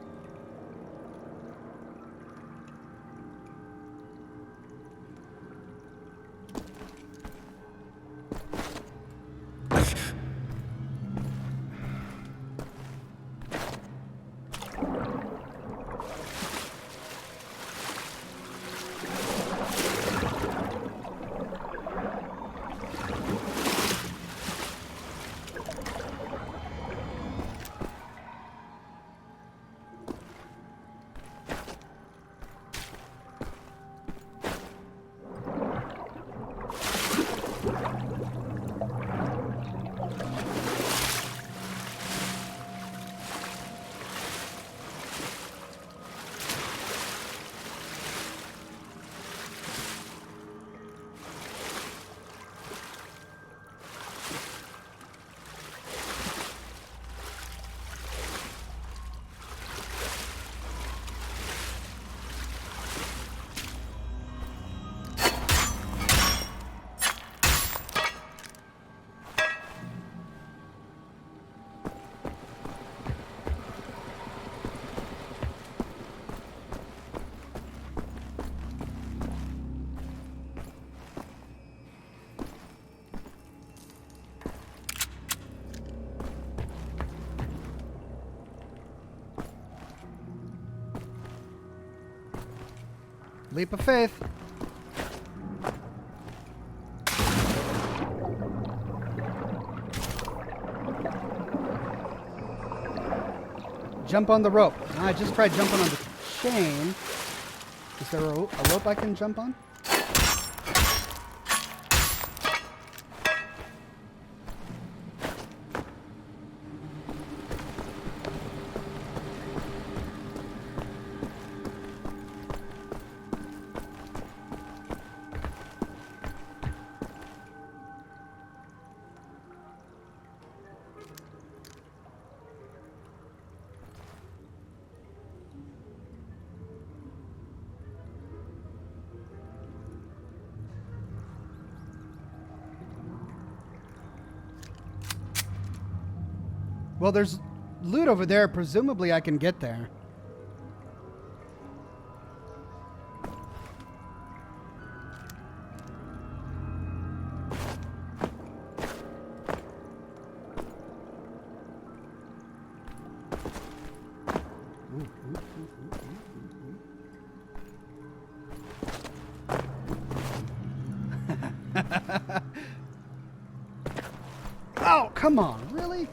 A: Leap of faith. Jump on the rope. I just tried jumping on the chain. Is there a rope I can jump on? Well, there's loot over there. Presumably I can get there. Oh, come on. Really?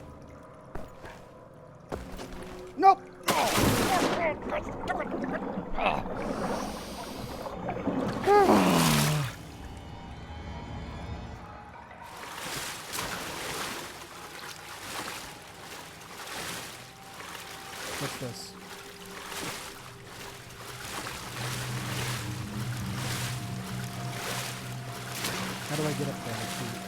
A: Nope. Oh. What's this? How do I get up there? I can't.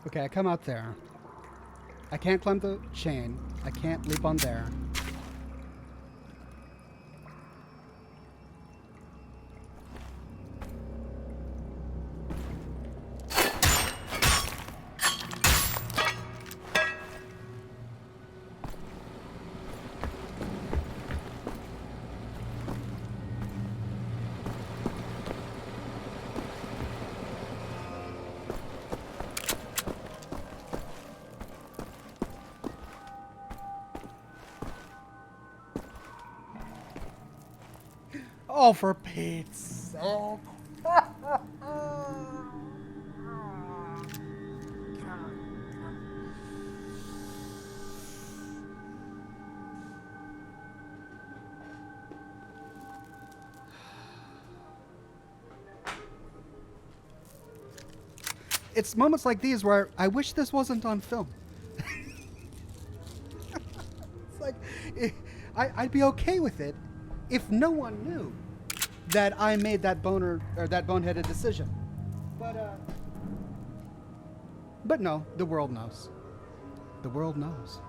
A: Okay, I come out there. I can't climb the chain. I can't leap on there. Oh, for Pete's sake. It's moments like these where I wish this wasn't on film. It's like, I'd be okay with it if no one knew that I made that boneheaded decision. But no, the world knows. The world knows.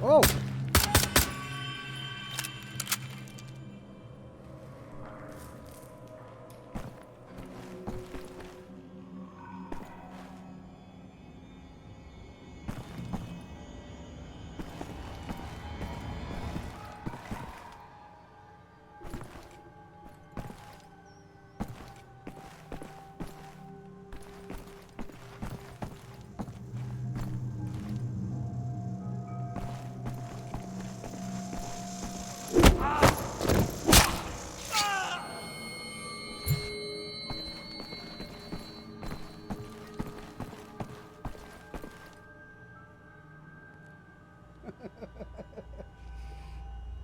A: Oh!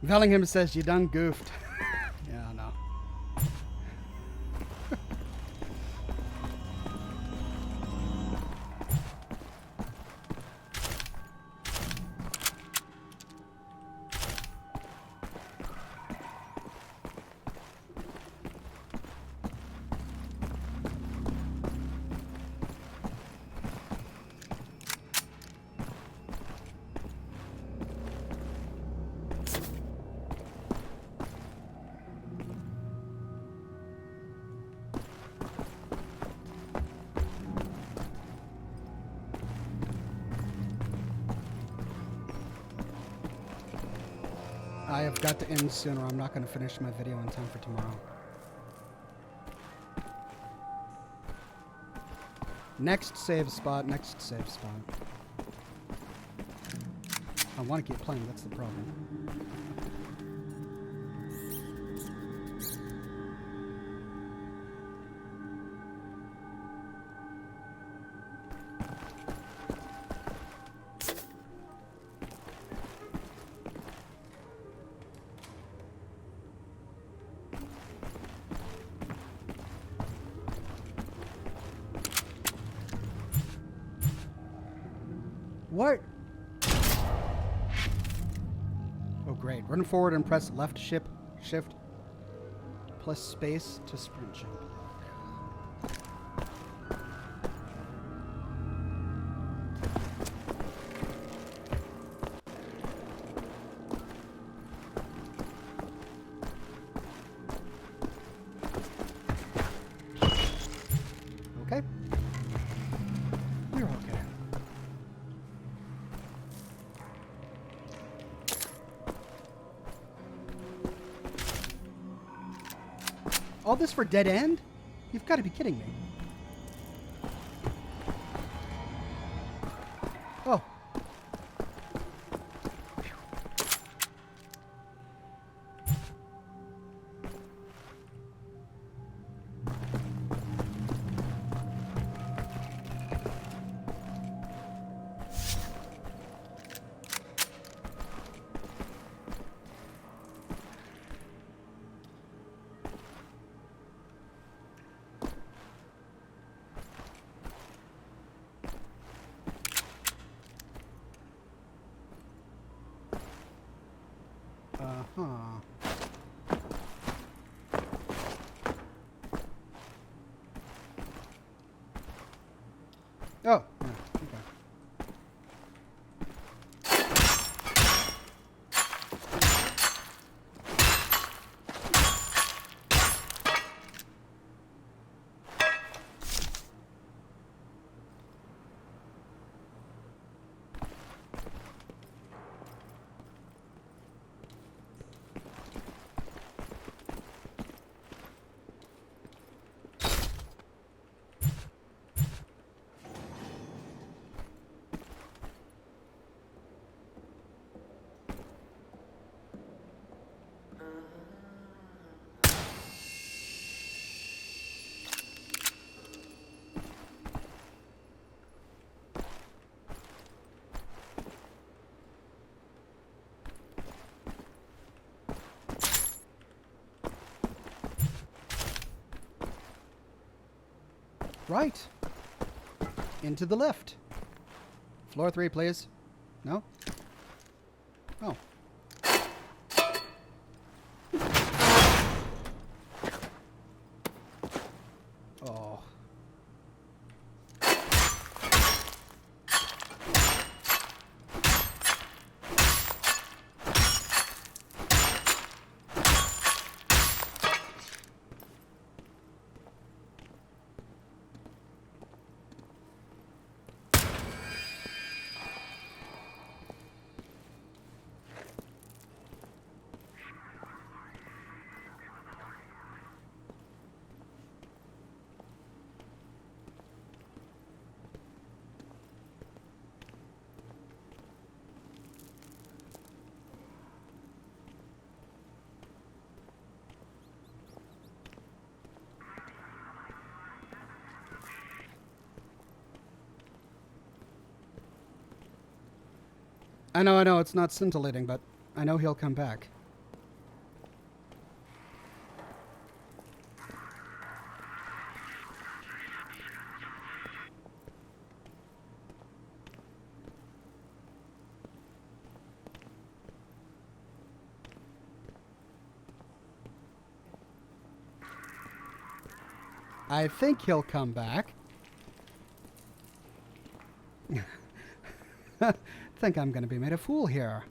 A: Bellingham says you done goofed. Yeah, I know. I have got to end sooner. I'm not going to finish my video in time for tomorrow. Next save spot, next save spot. I want to keep playing, that's the problem. What? Oh, great. Run forward and press left shift plus space to sprint jump. Okay. You're okay. All this for dead end? You've got to be kidding me. Oh. Uh-huh. Oh, yeah, okay. Right. Into the lift. Floor 3, please. No? Oh. Oh. I know, it's not scintillating, but I know he'll come back. I think he'll come back. Think I'm going to be made a fool here.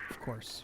A: Of course.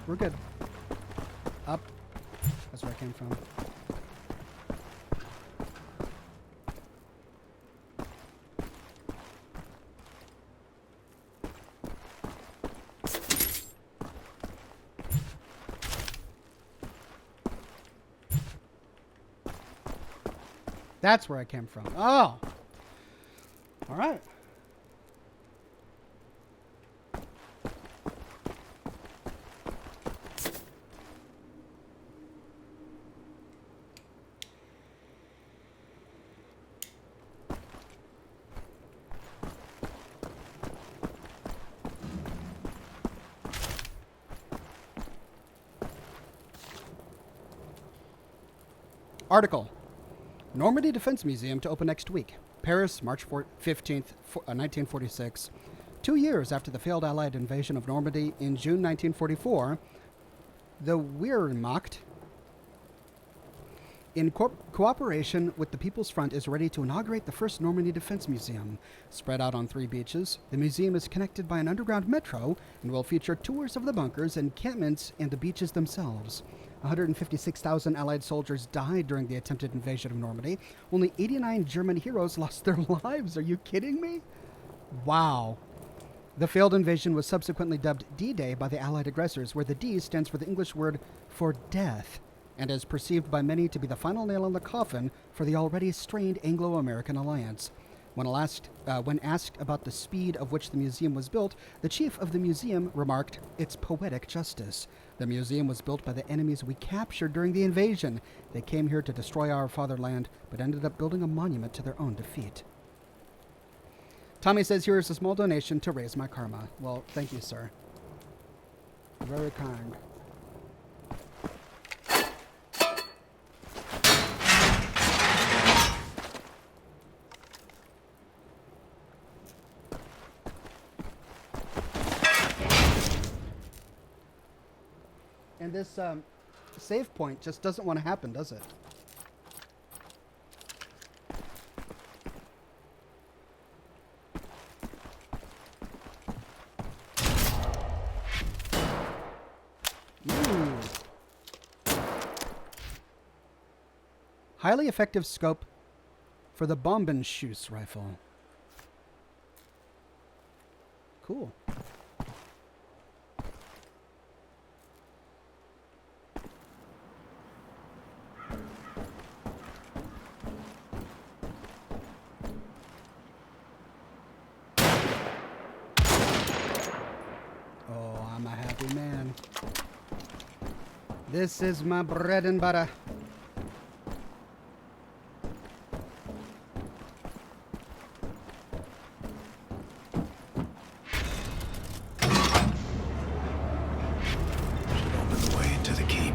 A: We're good. Up. That's where I came from. That's where I came from. Oh! All right. Article. Normandy Defense Museum to open next week. Paris, March 15th, 1946. 2 years after the failed Allied invasion of Normandy in June 1944, the Wehrmacht, in cooperation with the People's Front, is ready to inaugurate the first Normandy Defense Museum. Spread out on 3 beaches, the museum is connected by an underground metro and will feature tours of the bunkers, encampments, and the beaches themselves. 156,000 Allied soldiers died during the attempted invasion of Normandy. Only 89 German heroes lost their lives. Are you kidding me? Wow. The failed invasion was subsequently dubbed D-Day by the Allied aggressors, where the D stands for the English word for death, and is perceived by many to be the final nail in the coffin for the already strained Anglo-American alliance. When asked about the speed of which the museum was built, the chief of the museum remarked, "It's poetic justice. The museum was built by the enemies we captured during the invasion. They came here to destroy our fatherland, but ended up building a monument to their own defeat." Tommy says, "Here is a small donation to raise my karma." Well, thank you, sir. Very kind. And this save point just doesn't want to happen, does it? Ooh. Highly effective scope for the Bombenschuss rifle. Cool. Man, this is my bread and butter.
B: Should open the way into the keep.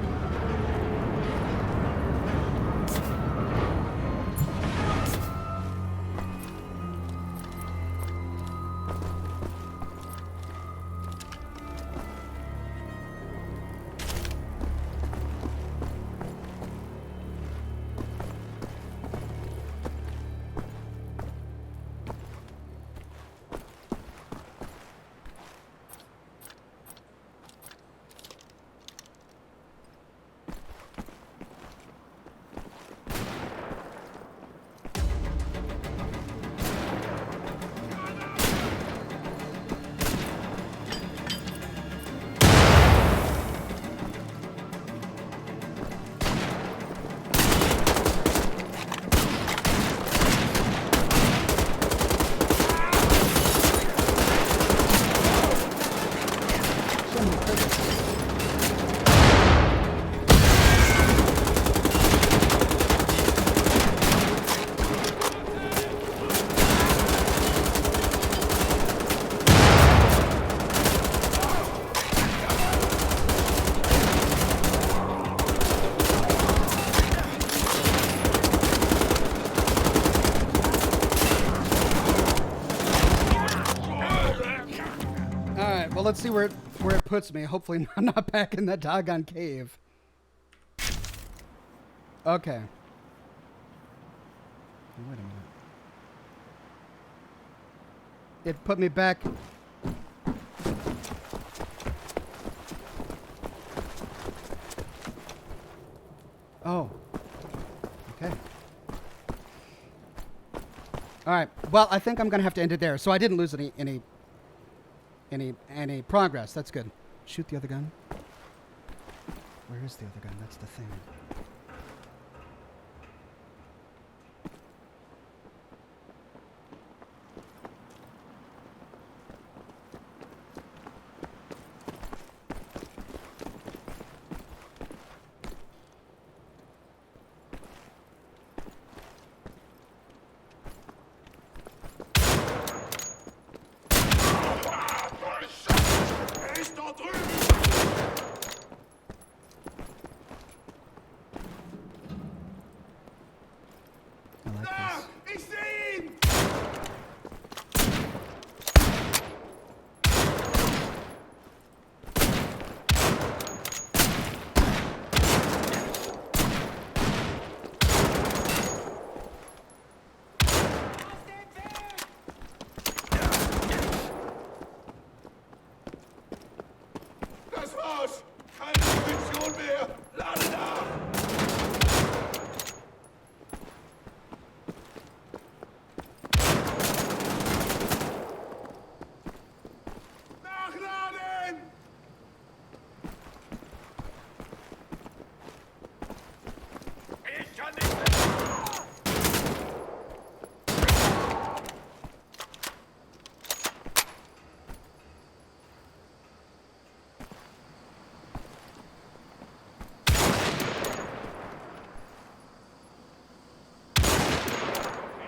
B: Well, let's see where it puts me. Hopefully I'm not back in that doggone cave. Okay. Wait a minute. It put me back.
A: All right. Well, I think I'm going to have to end it there. So I didn't lose any progress. That's good. Shoot the other gun. Where is the other gun? That's the thing. I like this.
D: Ich sehe ihn! Das war's! Keine Munition mehr! Lade nach! Nachladen! Ich kann nicht mehr!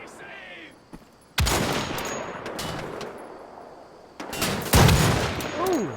D: Ich sehe ihn!
A: Ooh.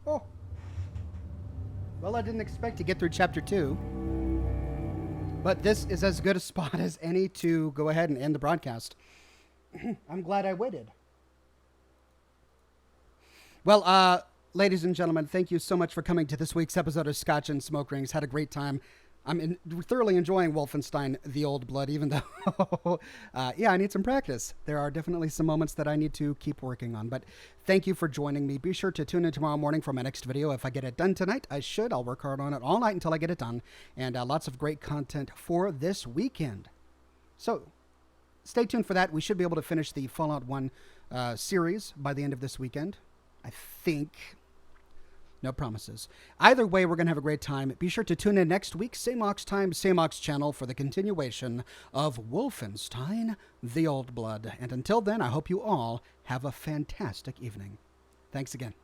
A: Oh. Well, I didn't expect to get through chapter 2. But this is as good a spot as any to go ahead and end the broadcast. I'm glad I waited. Well, ladies and gentlemen, thank you so much for coming to this week's episode of Scotch and Smoke Rings. Had a great time. I'm thoroughly enjoying Wolfenstein: The Old Blood, even though, yeah, I need some practice. There are definitely some moments that I need to keep working on. But thank you for joining me. Be sure to tune in tomorrow morning for my next video. If I get it done tonight, I should. I'll work hard on it all night until I get it done. And lots of great content for this weekend. So stay tuned for that. We should be able to finish the Fallout 1 series by the end of this weekend, I think. No promises. Either way, we're going to have a great time. Be sure to tune in next week, same Ox time, same Ox channel, for the continuation of Wolfenstein: The Old Blood. And until then, I hope you all have a fantastic evening. Thanks again.